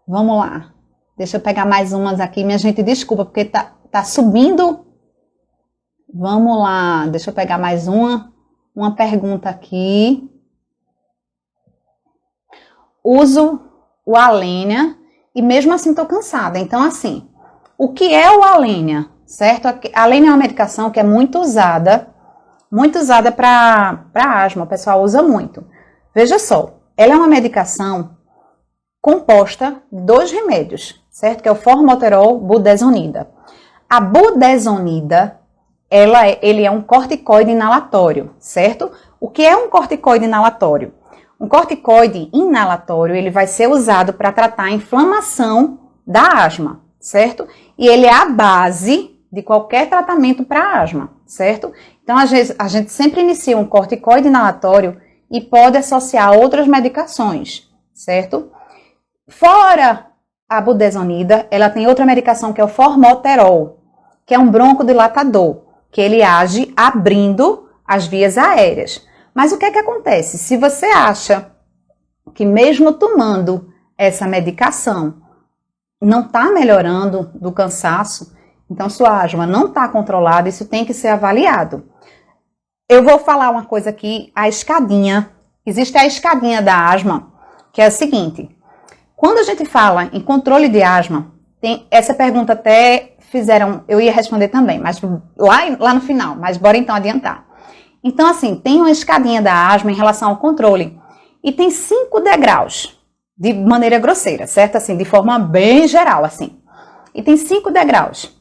[SPEAKER 1] Vamos lá. Deixa eu pegar mais umas aqui. Minha gente, desculpa, porque tá subindo. Vamos lá. Deixa eu pegar mais uma pergunta aqui. Uso o Alenia e mesmo assim tô cansada. Então, assim, o que é o Alenia, certo? A Alenia é uma medicação que é muito usada para asma. O pessoal usa muito. Veja só, ela é uma medicação composta de 2 remédios, certo? Que é o formoterol, budesonida. A budesonida, ele é um corticoide inalatório, certo? O que é um corticoide inalatório? Um corticoide inalatório, ele vai ser usado para tratar a inflamação da asma, certo? E ele é a base de qualquer tratamento para asma, certo? Então, às vezes, a gente sempre inicia um corticoide inalatório e pode associar outras medicações, certo? Fora a budesonida, ela tem outra medicação que é o formoterol, que é um broncodilatador, que ele age abrindo as vias aéreas. Mas o que é que acontece? Se você acha que mesmo tomando essa medicação não está melhorando do cansaço, então sua asma não está controlada, isso tem que ser avaliado. Eu vou falar uma coisa aqui, a escadinha. Existe a escadinha da asma, que é o seguinte. Quando a gente fala em controle de asma, tem essa pergunta até fizeram, eu ia responder também, mas lá no final, mas bora então adiantar. Então, assim, tem uma escadinha da asma em relação ao controle. E tem 5 degraus, de maneira grosseira, certo? Assim, de forma bem geral, assim. E tem 5 degraus.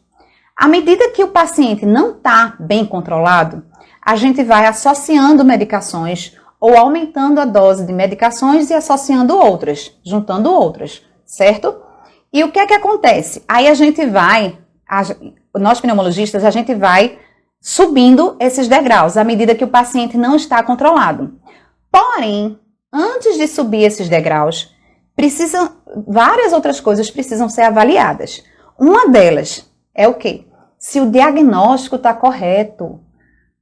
[SPEAKER 1] À medida que o paciente não está bem controlado, a gente vai associando medicações ou aumentando a dose de medicações e associando outras, juntando outras, certo? E o que é que acontece? Aí a gente vai, nós pneumologistas, a gente vai subindo esses degraus à medida que o paciente não está controlado. Porém, antes de subir esses degraus, várias outras coisas precisam ser avaliadas. Uma delas é o quê? Se o diagnóstico está correto.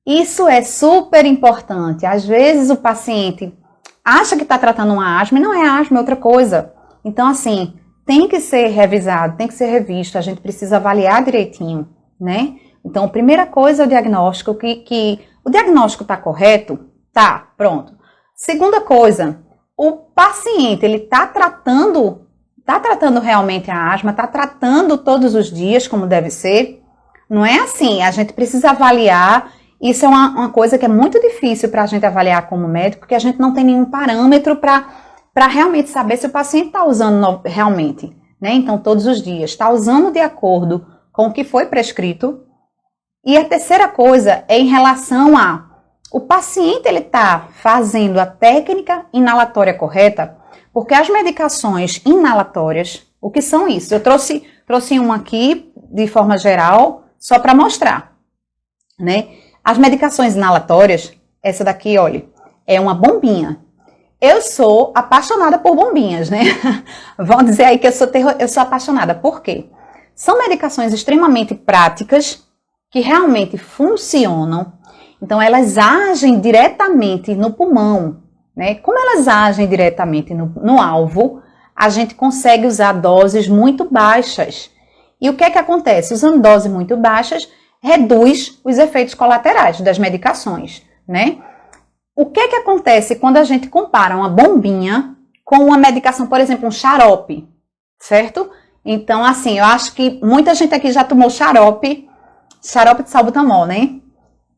[SPEAKER 1] Isso é super importante. Às vezes o paciente acha que está tratando uma asma e não é asma, é outra coisa. Então, assim, tem que ser revisado, tem que ser revisto, a gente precisa avaliar direitinho, né? Então, a primeira coisa é o diagnóstico, que o diagnóstico está correto? Tá, pronto. Segunda coisa, o paciente, ele está tratando realmente a asma, está tratando todos os dias como deve ser? Não é assim, a gente precisa avaliar. Isso é uma coisa que é muito difícil para a gente avaliar como médico, porque a gente não tem nenhum parâmetro para realmente saber se o paciente está usando realmente, né? Então, todos os dias, está usando de acordo com o que foi prescrito. E a terceira coisa é em relação o paciente ele está fazendo a técnica inalatória correta, porque as medicações inalatórias, o que são isso? Eu trouxe uma aqui de forma geral, só para mostrar, né? As medicações inalatórias, essa daqui, olha, é uma bombinha. Eu sou apaixonada por bombinhas, né? Vão dizer aí que eu sou apaixonada. Por quê? São medicações extremamente práticas, que realmente funcionam. Então, elas agem diretamente no pulmão, né? Como elas agem diretamente no alvo, a gente consegue usar doses muito baixas. E o que é que acontece? Usando doses muito baixas, reduz os efeitos colaterais das medicações, né? O que é que acontece quando a gente compara uma bombinha com uma medicação, por exemplo, um xarope, certo? Então, assim, eu acho que muita gente aqui já tomou xarope de salbutamol, né?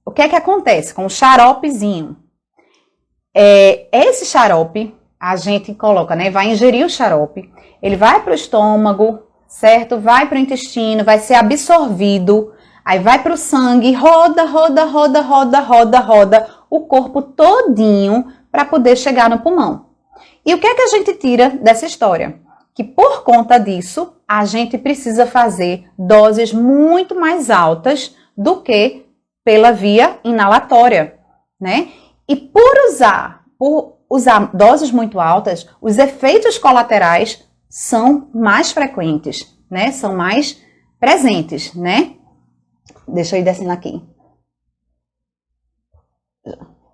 [SPEAKER 1] O que é que acontece com o xaropezinho? Esse xarope, a gente coloca, né? Vai ingerir o xarope, ele vai para o estômago, certo? Vai para o intestino, vai ser absorvido, aí vai para o sangue, roda o corpo todinho para poder chegar no pulmão. E o que é que a gente tira dessa história? Que por conta disso, a gente precisa fazer doses muito mais altas do que pela via inalatória, né? E por usar doses muito altas, os efeitos colaterais são mais frequentes, né? São mais presentes, né? Deixa eu ir descendo aqui.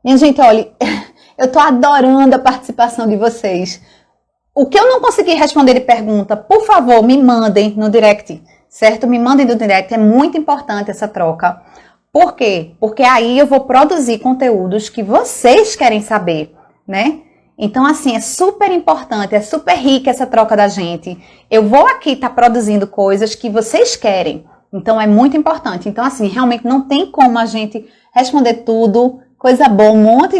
[SPEAKER 1] Minha gente, olha, eu tô adorando a participação de vocês. O que eu não consegui responder de pergunta, por favor, me mandem no direct, certo? Me mandem no direct, é muito importante essa troca. Por quê? Porque aí eu vou produzir conteúdos que vocês querem saber, né? Então, assim, é super importante, é super rica essa troca da gente. Eu vou aqui estar produzindo coisas que vocês querem. Então, é muito importante. Então, assim, realmente não tem como a gente responder tudo, coisa boa, um monte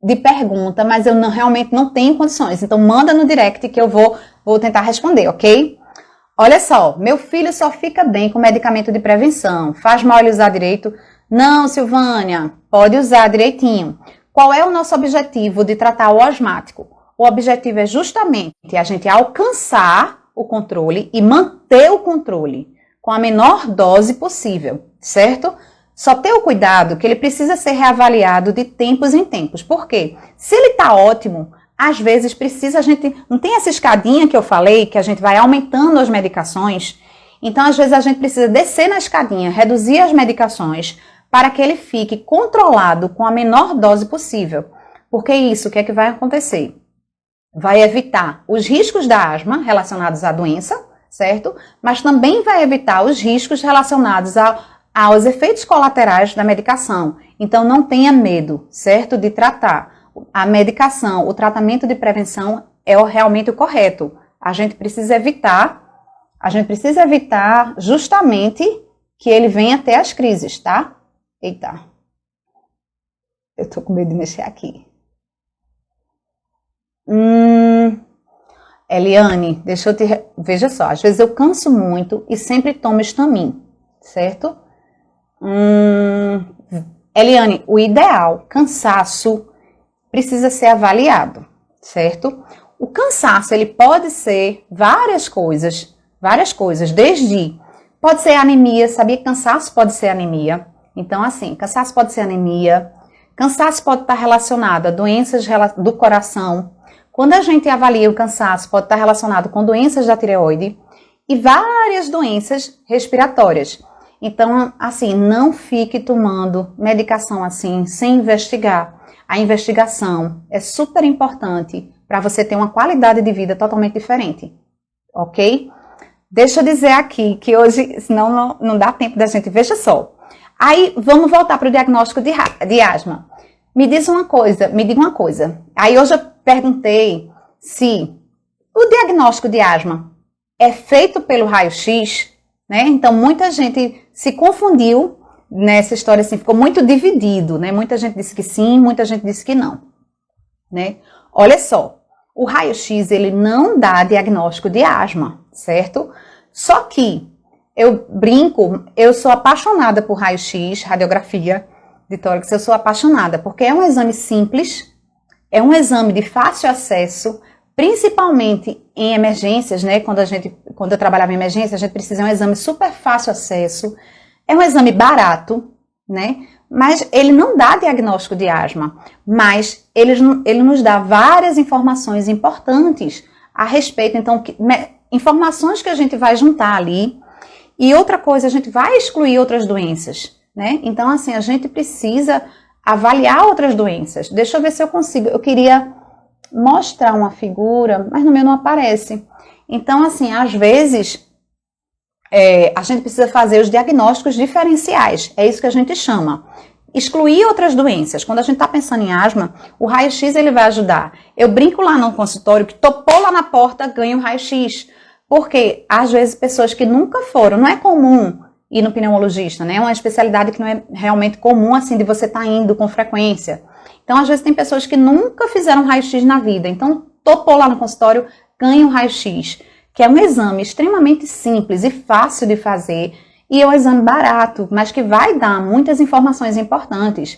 [SPEAKER 1] de pergunta, mas eu realmente não tenho condições. Então, manda no direct que eu vou tentar responder, ok? Olha só, meu filho só fica bem com medicamento de prevenção. Faz mal ele usar direito? Não, Silvânia, pode usar direitinho. Qual é o nosso objetivo de tratar o asmático? O objetivo é justamente a gente alcançar o controle e manter o controle com a menor dose possível, certo? Só ter o cuidado que ele precisa ser reavaliado de tempos em tempos. Por quê? Se ele está ótimo, às vezes precisa a gente... Não tem essa escadinha que eu falei, que a gente vai aumentando as medicações? Então, às vezes, a gente precisa descer na escadinha, reduzir as medicações, para que ele fique controlado com a menor dose possível. Porque isso, o que é que vai acontecer? Vai evitar os riscos da asma relacionados à doença, certo? Mas também vai evitar os riscos relacionados aos efeitos colaterais da medicação. Então, não tenha medo, certo? De tratar. A medicação, o tratamento de prevenção é realmente o correto. A gente precisa evitar justamente que ele venha até as crises, tá? Eita, eu tô com medo de mexer aqui. Eliane, deixa eu te... Veja só, às vezes eu canso muito e sempre tomo Stamin, certo? Eliane, o ideal, cansaço, precisa ser avaliado, certo? O cansaço, ele pode ser várias coisas, desde... Pode ser anemia, sabia que cansaço pode ser anemia? Então, assim, cansaço pode ser anemia, cansaço pode estar relacionado a doenças do coração. Quando a gente avalia o cansaço, pode estar relacionado com doenças da tireoide e várias doenças respiratórias. Então, assim, não fique tomando medicação assim, sem investigar. A investigação é super importante para você ter uma qualidade de vida totalmente diferente, ok? Deixa eu dizer aqui que hoje, senão não dá tempo da gente, veja só. Aí, vamos voltar para o diagnóstico de asma. Me diga uma coisa. Aí, hoje eu perguntei se o diagnóstico de asma é feito pelo raio-x, né? Então, muita gente se confundiu nessa história, assim, ficou muito dividido, né? Muita gente disse que sim, muita gente disse que não, né? Olha só, o raio-x, ele não dá diagnóstico de asma, certo? Só que eu brinco, eu sou apaixonada por raio-x, radiografia de tórax, eu sou apaixonada, porque é um exame simples, é um exame de fácil acesso, principalmente em emergências, né? Quando eu trabalhava em emergência, a gente precisa de um exame super fácil acesso, é um exame barato, né? Mas ele não dá diagnóstico de asma, mas ele nos dá várias informações importantes a respeito, então, informações que a gente vai juntar ali. E outra coisa, a gente vai excluir outras doenças, né? Então, assim, a gente precisa avaliar outras doenças. Deixa eu ver se eu consigo. Eu queria mostrar uma figura, mas no meu não aparece. Então, assim, às vezes, a gente precisa fazer os diagnósticos diferenciais. É isso que a gente chama. Excluir outras doenças. Quando a gente está pensando em asma, o raio-x ele vai ajudar. Eu brinco lá no consultório que topou lá na porta, ganha o raio-x. Porque, às vezes, pessoas que nunca foram, não é comum ir no pneumologista, né? É uma especialidade que não é realmente comum, assim, de você estar indo com frequência. Então, às vezes, tem pessoas que nunca fizeram raio-x na vida. Então, topou lá no consultório, ganha o raio-x, que é um exame extremamente simples e fácil de fazer, e é um exame barato, mas que vai dar muitas informações importantes.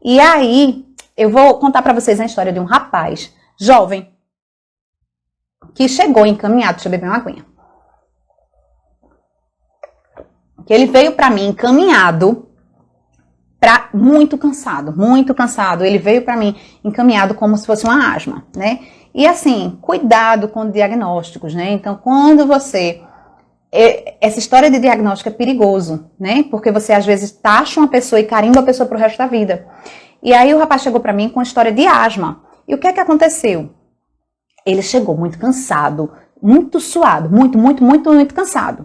[SPEAKER 1] E aí, eu vou contar para vocês a história de um rapaz jovem, que chegou encaminhado, deixa eu beber uma aguinha. Que ele veio para mim encaminhado, muito cansado. Ele veio para mim encaminhado como se fosse uma asma, né? E assim, cuidado com diagnósticos, né? Então, quando você... Essa história de diagnóstico é perigoso, né? Porque você às vezes taxa uma pessoa e carimba a pessoa pro resto da vida. E aí o rapaz chegou para mim com a história de asma. E o que é que aconteceu? Ele chegou muito cansado, muito suado, muito cansado.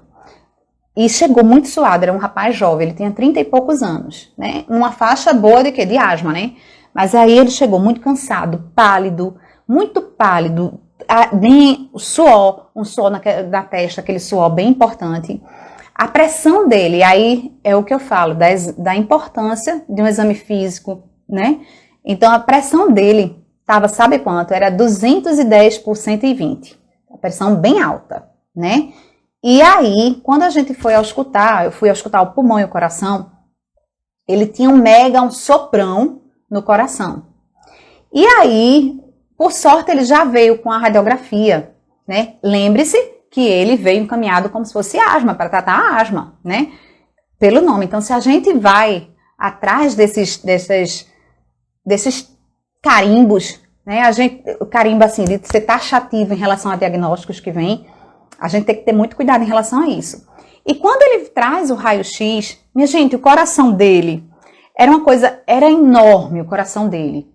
[SPEAKER 1] E chegou muito suado, era um rapaz jovem, ele tinha 30 e poucos anos, né? Uma faixa boa de quê? De asma, né? Mas aí ele chegou muito cansado, pálido, muito pálido, suor, um suor na testa, aquele suor bem importante. A pressão dele, aí é o que eu falo, da importância de um exame físico, né? Então, a pressão dele estava, sabe quanto? Era 210 por 120. A pressão bem alta, né? E aí, quando a gente foi auscultar, eu fui auscultar o pulmão e o coração, ele tinha um soprão no coração. E aí, por sorte, ele já veio com a radiografia, né? Lembre-se que ele veio encaminhado como se fosse asma, para tratar a asma, né? Pelo nome. Então, se a gente vai atrás desses carimbos, né? O carimbo, assim, de ser taxativo em relação a diagnósticos que vem, a gente tem que ter muito cuidado em relação a isso. E quando ele traz o raio-x, minha gente, o coração dele era enorme o coração dele.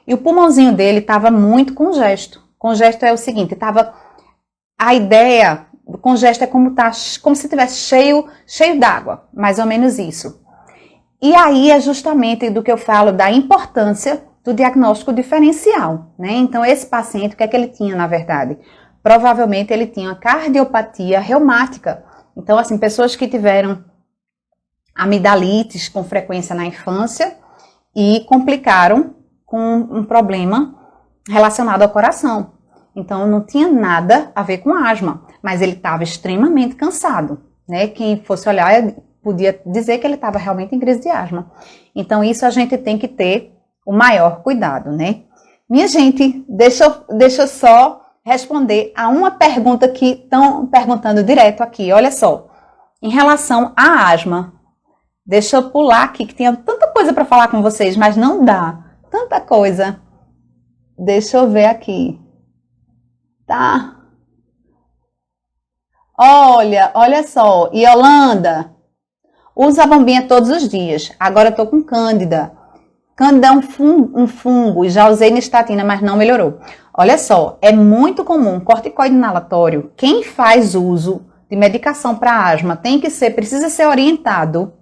[SPEAKER 1] E o pulmãozinho dele estava muito congesto. Congesto é o seguinte, a ideia do congesto é como se estivesse cheio d'água, mais ou menos isso. E aí é justamente do que eu falo da importância do diagnóstico diferencial, né? Então, esse paciente, o que é que ele tinha, na verdade? Provavelmente ele tinha cardiopatia reumática. Então, assim, pessoas que tiveram amidalites com frequência na infância e complicaram com um problema relacionado ao coração. Então, não tinha nada a ver com asma, mas ele estava extremamente cansado, né? Quem fosse olhar podia dizer que ele estava realmente em crise de asma. Então, isso a gente tem que ter o maior cuidado, né? Minha gente, deixa eu só responder a uma pergunta que estão perguntando direto aqui. Olha só, em relação à asma, deixa eu pular aqui, que tinha tanta coisa para falar com vocês, mas não dá. Tanta coisa. Deixa eu ver aqui. Tá? Olha só. Yolanda, usa a bombinha todos os dias. Agora eu tô com Cândida. Cândida é um fungo. Já usei nistatina, mas não melhorou. Olha só, é muito comum corticoide inalatório. Quem faz uso de medicação para asma precisa ser orientado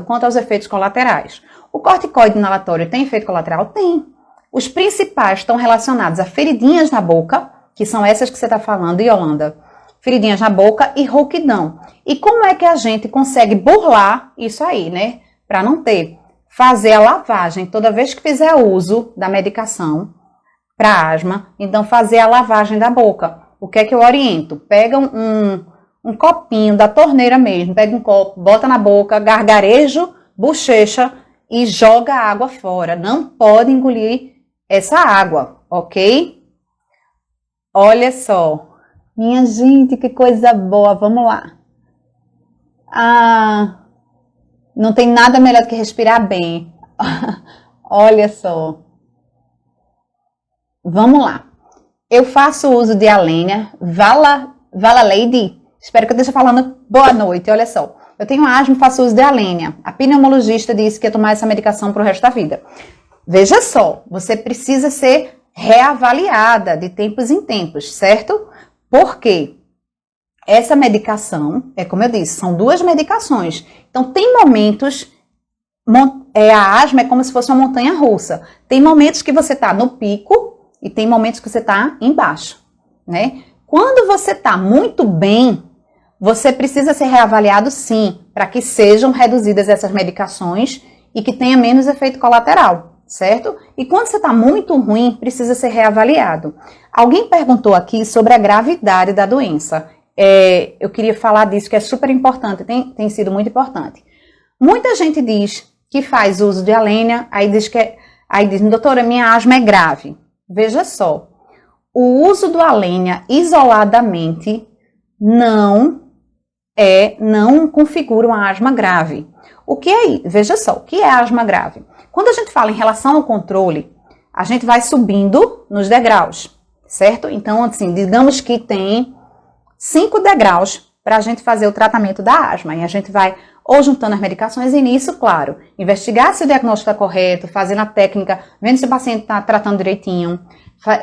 [SPEAKER 1] quanto aos efeitos colaterais. O corticoide inalatório tem efeito colateral? Tem. Os principais estão relacionados a feridinhas na boca, que são essas que você está falando, Yolanda. Feridinhas na boca e rouquidão. E como é que a gente consegue burlar isso aí, né? Para não ter. Fazer a lavagem toda vez que fizer uso da medicação para asma, então fazer a lavagem da boca. O que é que eu oriento? Pega um copinho da torneira mesmo, pega um copo, bota na boca, gargarejo, bochecha e joga a água fora. Não pode engolir essa água, ok? Olha só. Minha gente, que coisa boa. Vamos lá. Não tem nada melhor do que respirar bem. Olha só. Vamos lá. Eu faço uso de Alenia, Vala Lady. Espero que eu esteja falando boa noite. Olha só. Eu tenho asma e faço uso de Alenia. A pneumologista disse que ia tomar essa medicação para o resto da vida. Veja só, você precisa ser reavaliada de tempos em tempos, certo? Por quê? Essa medicação, como eu disse, são duas medicações. Então, tem momentos, a asma é como se fosse uma montanha-russa. Tem momentos que você está no pico e tem momentos que você está embaixo, né? Quando você está muito bem, você precisa ser reavaliado sim, para que sejam reduzidas essas medicações e que tenha menos efeito colateral, certo? E quando você está muito ruim, precisa ser reavaliado. Alguém perguntou aqui sobre a gravidade da doença. Eu queria falar disso, que é super importante, tem sido muito importante. Muita gente diz que faz uso de Alenia, aí diz, doutora, minha asma é grave. Veja só, o uso do Alenia isoladamente não configura uma asma grave. O que é isso? Veja só, o que é asma grave? Quando a gente fala em relação ao controle, a gente vai subindo nos degraus, certo? Então, assim, digamos que tem 5 degraus para a gente fazer o tratamento da asma. E a gente vai ou juntando as medicações e nisso, claro, investigar se o diagnóstico está correto, fazendo a técnica, vendo se o paciente está tratando direitinho,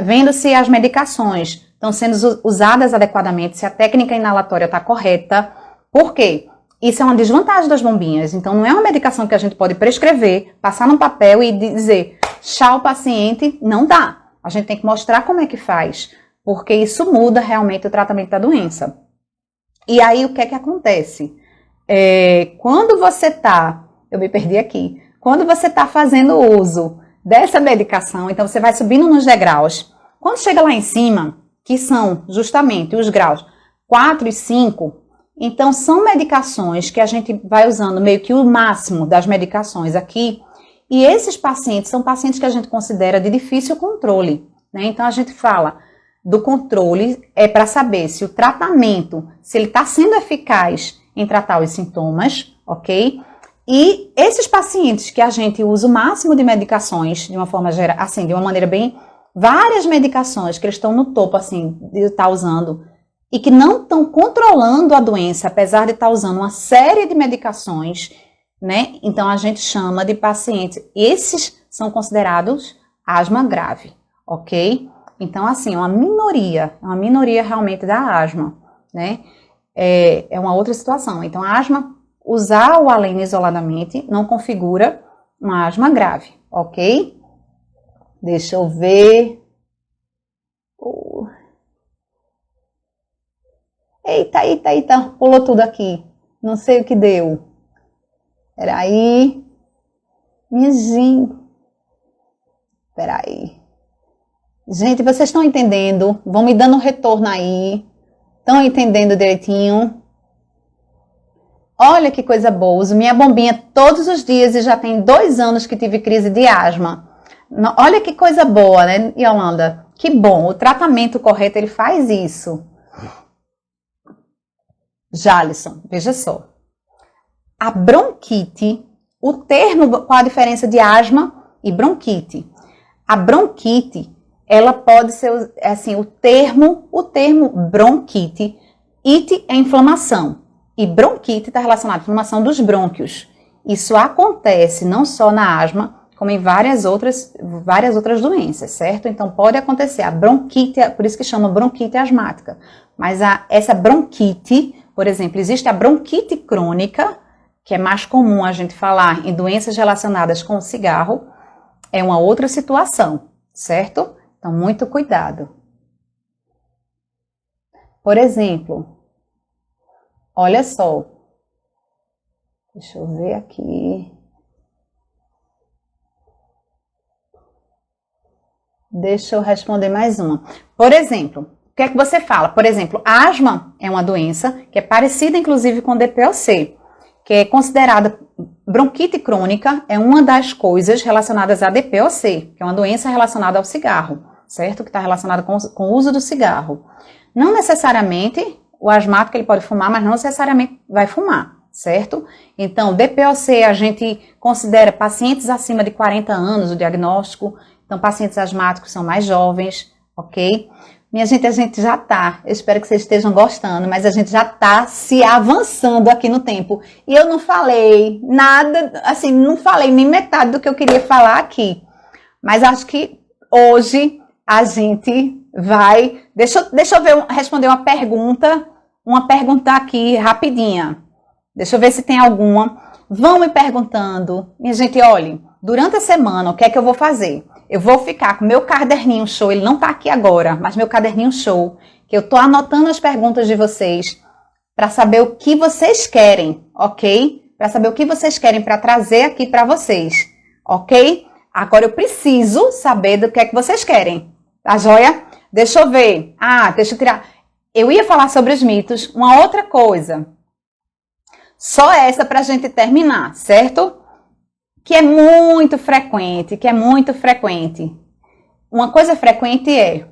[SPEAKER 1] vendo se as medicações estão sendo usadas adequadamente, se a técnica inalatória está correta. Por quê? Isso é uma desvantagem das bombinhas. Então, não é uma medicação que a gente pode prescrever, passar num papel e dizer, tchau, paciente, não dá. A gente tem que mostrar como é que faz, porque isso muda realmente o tratamento da doença. E aí, o que é que acontece? Quando você tá... Eu me perdi aqui. Quando você está fazendo uso dessa medicação, então você vai subindo nos degraus. Quando chega lá em cima, que são justamente os graus 4 e 5, então são medicações que a gente vai usando meio que o máximo das medicações aqui, e esses pacientes são pacientes que a gente considera de difícil controle, né? Então a gente fala do controle para saber se o tratamento, se ele está sendo eficaz em tratar os sintomas, ok? E esses pacientes que a gente usa o máximo de medicações, de uma forma geral, assim, de uma maneira bem, várias medicações que eles estão no topo, assim, de estar usando, e que não estão controlando a doença, apesar de estar usando uma série de medicações, né? Então a gente chama de pacientes, esses são considerados asma grave, ok? Então, assim, é uma minoria realmente da asma, né? É uma outra situação. Então, a asma, usar o aleno isoladamente não configura uma asma grave, ok? Deixa eu ver. Eita, pulou tudo aqui. Não sei o que deu. Peraí. Minha gente. Peraí. Gente, vocês estão entendendo? Vão me dando retorno aí. Estão entendendo direitinho? Olha que coisa boa. Uso minha bombinha todos os dias e já tem 2 anos que tive crise de asma. Olha que coisa boa, né, Yolanda? Que bom. O tratamento correto, ele faz isso. Jalisson, veja só. A bronquite, o termo, qual a diferença de asma e bronquite? A bronquite, ela pode ser, assim, o termo bronquite, ite é inflamação, e bronquite está relacionado à inflamação dos brônquios. Isso acontece não só na asma, como em várias outras doenças, certo? Então pode acontecer a bronquite, por isso que chama bronquite asmática. Mas essa bronquite, por exemplo, existe a bronquite crônica, que é mais comum a gente falar em doenças relacionadas com o cigarro, é uma outra situação, certo? Então, muito cuidado. Por exemplo, olha só. Deixa eu ver aqui. Deixa eu responder mais uma. Por exemplo, o que é que você fala? Por exemplo, asma é uma doença que é parecida, inclusive, com DPOC, que é considerada bronquite crônica, é uma das coisas relacionadas a DPOC, que é uma doença relacionada ao cigarro, certo? Que está relacionada com o uso do cigarro. Não necessariamente, o asmático ele pode fumar, mas não necessariamente vai fumar, certo? Então, DPOC a gente considera pacientes acima de 40 anos, o diagnóstico. Então, pacientes asmáticos são mais jovens, ok? Minha gente, a gente já tá, eu espero que vocês estejam gostando, mas a gente já tá se avançando aqui no tempo. E eu não falei nada, assim, não falei nem metade do que eu queria falar aqui. Mas acho que hoje a gente vai... Deixa eu responder uma pergunta aqui rapidinha. Deixa eu ver se tem alguma. Vão me perguntando. Minha gente, olhem, durante a semana, o que é que eu vou fazer? Eu vou ficar com meu caderninho show, ele não tá aqui agora, mas meu caderninho show, que eu tô anotando as perguntas de vocês para saber o que vocês querem, ok? Para saber o que vocês querem para trazer aqui para vocês, ok? Agora eu preciso saber do que é que vocês querem, tá joia? Deixa eu ver. Deixa eu tirar. Eu ia falar sobre os mitos, uma outra coisa. Só essa pra gente terminar, certo? Que é muito frequente, Uma coisa frequente é: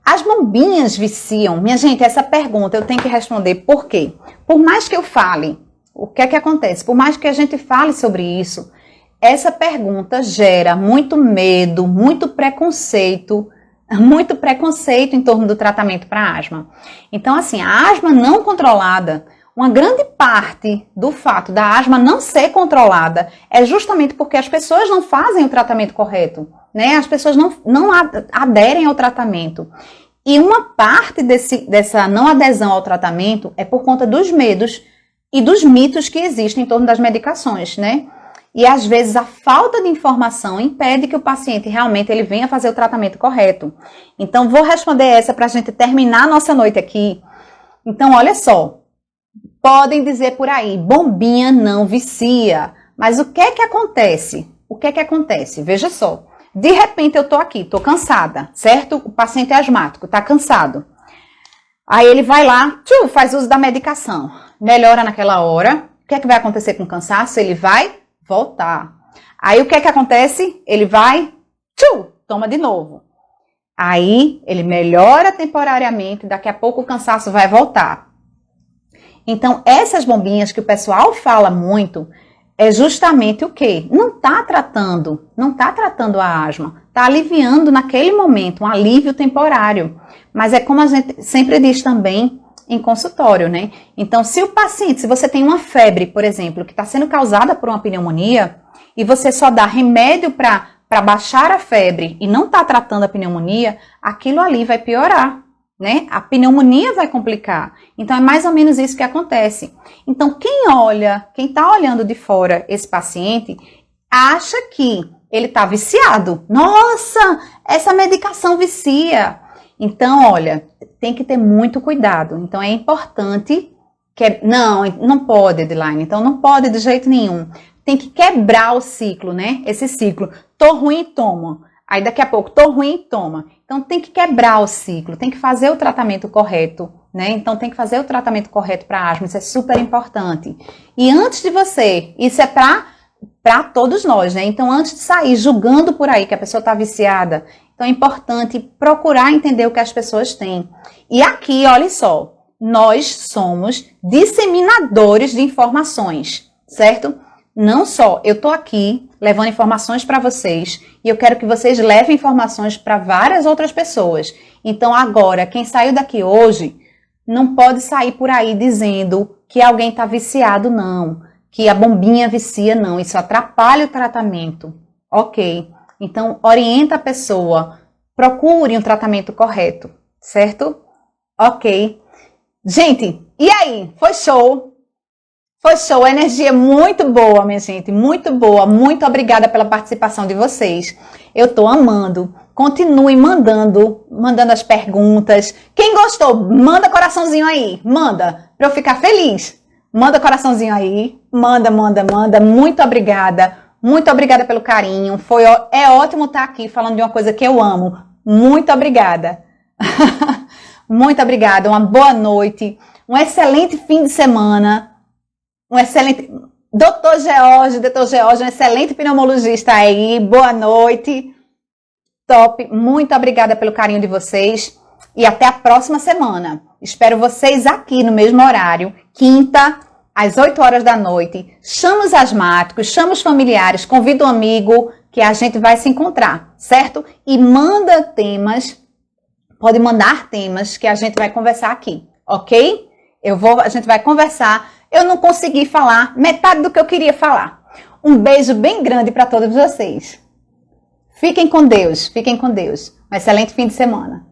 [SPEAKER 1] as bombinhas viciam? Minha gente, essa pergunta eu tenho que responder por quê? Por mais que eu fale, o que é que acontece? Por mais que a gente fale sobre isso, essa pergunta gera muito medo, muito preconceito em torno do tratamento para asma. Então, assim, a asma não controlada, uma grande parte do fato da asma não ser controlada é justamente porque as pessoas não fazem o tratamento correto, né? As pessoas não aderem ao tratamento. E uma parte dessa não adesão ao tratamento é por conta dos medos e dos mitos que existem em torno das medicações, né? E às vezes a falta de informação impede que o paciente realmente ele venha fazer o tratamento correto. Então, vou responder essa para a gente terminar a nossa noite aqui. Então, olha só. Podem dizer por aí, bombinha não vicia. Mas o que é que acontece? O que é que acontece? Veja só. De repente eu tô aqui, tô cansada, certo? O paciente asmático tá cansado. Aí ele vai lá, faz uso da medicação. Melhora naquela hora. O que é que vai acontecer com o cansaço? Ele vai voltar. Aí o que é que acontece? Ele vai, toma de novo. Aí ele melhora temporariamente, daqui a pouco o cansaço vai voltar. Então essas bombinhas que o pessoal fala muito, é justamente o quê? Não está tratando a asma, está aliviando naquele momento, um alívio temporário. Mas é como a gente sempre diz também em consultório, né? Então, se você tem uma febre, por exemplo, que está sendo causada por uma pneumonia, e você só dá remédio para baixar a febre e não está tratando a pneumonia, aquilo ali vai piorar. Né? A pneumonia vai complicar. Então, é mais ou menos isso que acontece. Então, quem está olhando de fora esse paciente, acha que ele está viciado. Nossa, essa medicação vicia. Então, olha, tem que ter muito cuidado. Então, é importante não pode, Edline. Então, não pode de jeito nenhum. Tem que quebrar o ciclo, né? Esse ciclo. Tô ruim, tomo. Aí daqui a pouco, tô ruim, toma. Então tem que quebrar o ciclo, tem que fazer o tratamento correto, né? Então tem que fazer o tratamento correto para asma, isso é super importante. E antes de isso é para todos nós, né? Então antes de sair julgando por aí que a pessoa está viciada, então é importante procurar entender o que as pessoas têm. E aqui, olha só, nós somos disseminadores de informações, certo? Não só eu tô aqui levando informações para vocês e eu quero que vocês levem informações para várias outras pessoas. Então agora, quem saiu daqui hoje não pode sair por aí dizendo que alguém está viciado, não. Que a bombinha vicia, não. Isso atrapalha o tratamento. Ok. Então orienta a pessoa. Procure um tratamento correto, certo? Ok. Gente, e aí? Foi show? Foi show, energia muito boa, minha gente, muito boa. Muito obrigada pela participação de vocês. Eu tô amando. Continuem mandando as perguntas. Quem gostou, manda coraçãozinho aí. Manda, pra eu ficar feliz. Manda coraçãozinho aí. Manda. Muito obrigada. Muito obrigada pelo carinho. É ótimo estar aqui falando de uma coisa que eu amo. Muito obrigada. Muito obrigada. Uma boa noite. Um excelente fim de semana. Um excelente... Doutor George, um excelente pneumologista aí. Boa noite. Top. Muito obrigada pelo carinho de vocês. E até a próxima semana. Espero vocês aqui no mesmo horário. Quinta, às 8 horas da noite. Chama os asmáticos, chama os familiares, convida um amigo que a gente vai se encontrar, certo? E manda temas, pode mandar temas que a gente vai conversar aqui, ok? A gente vai conversar. Eu não consegui falar metade do que eu queria falar. Um beijo bem grande para todos vocês. Fiquem com Deus. Um excelente fim de semana.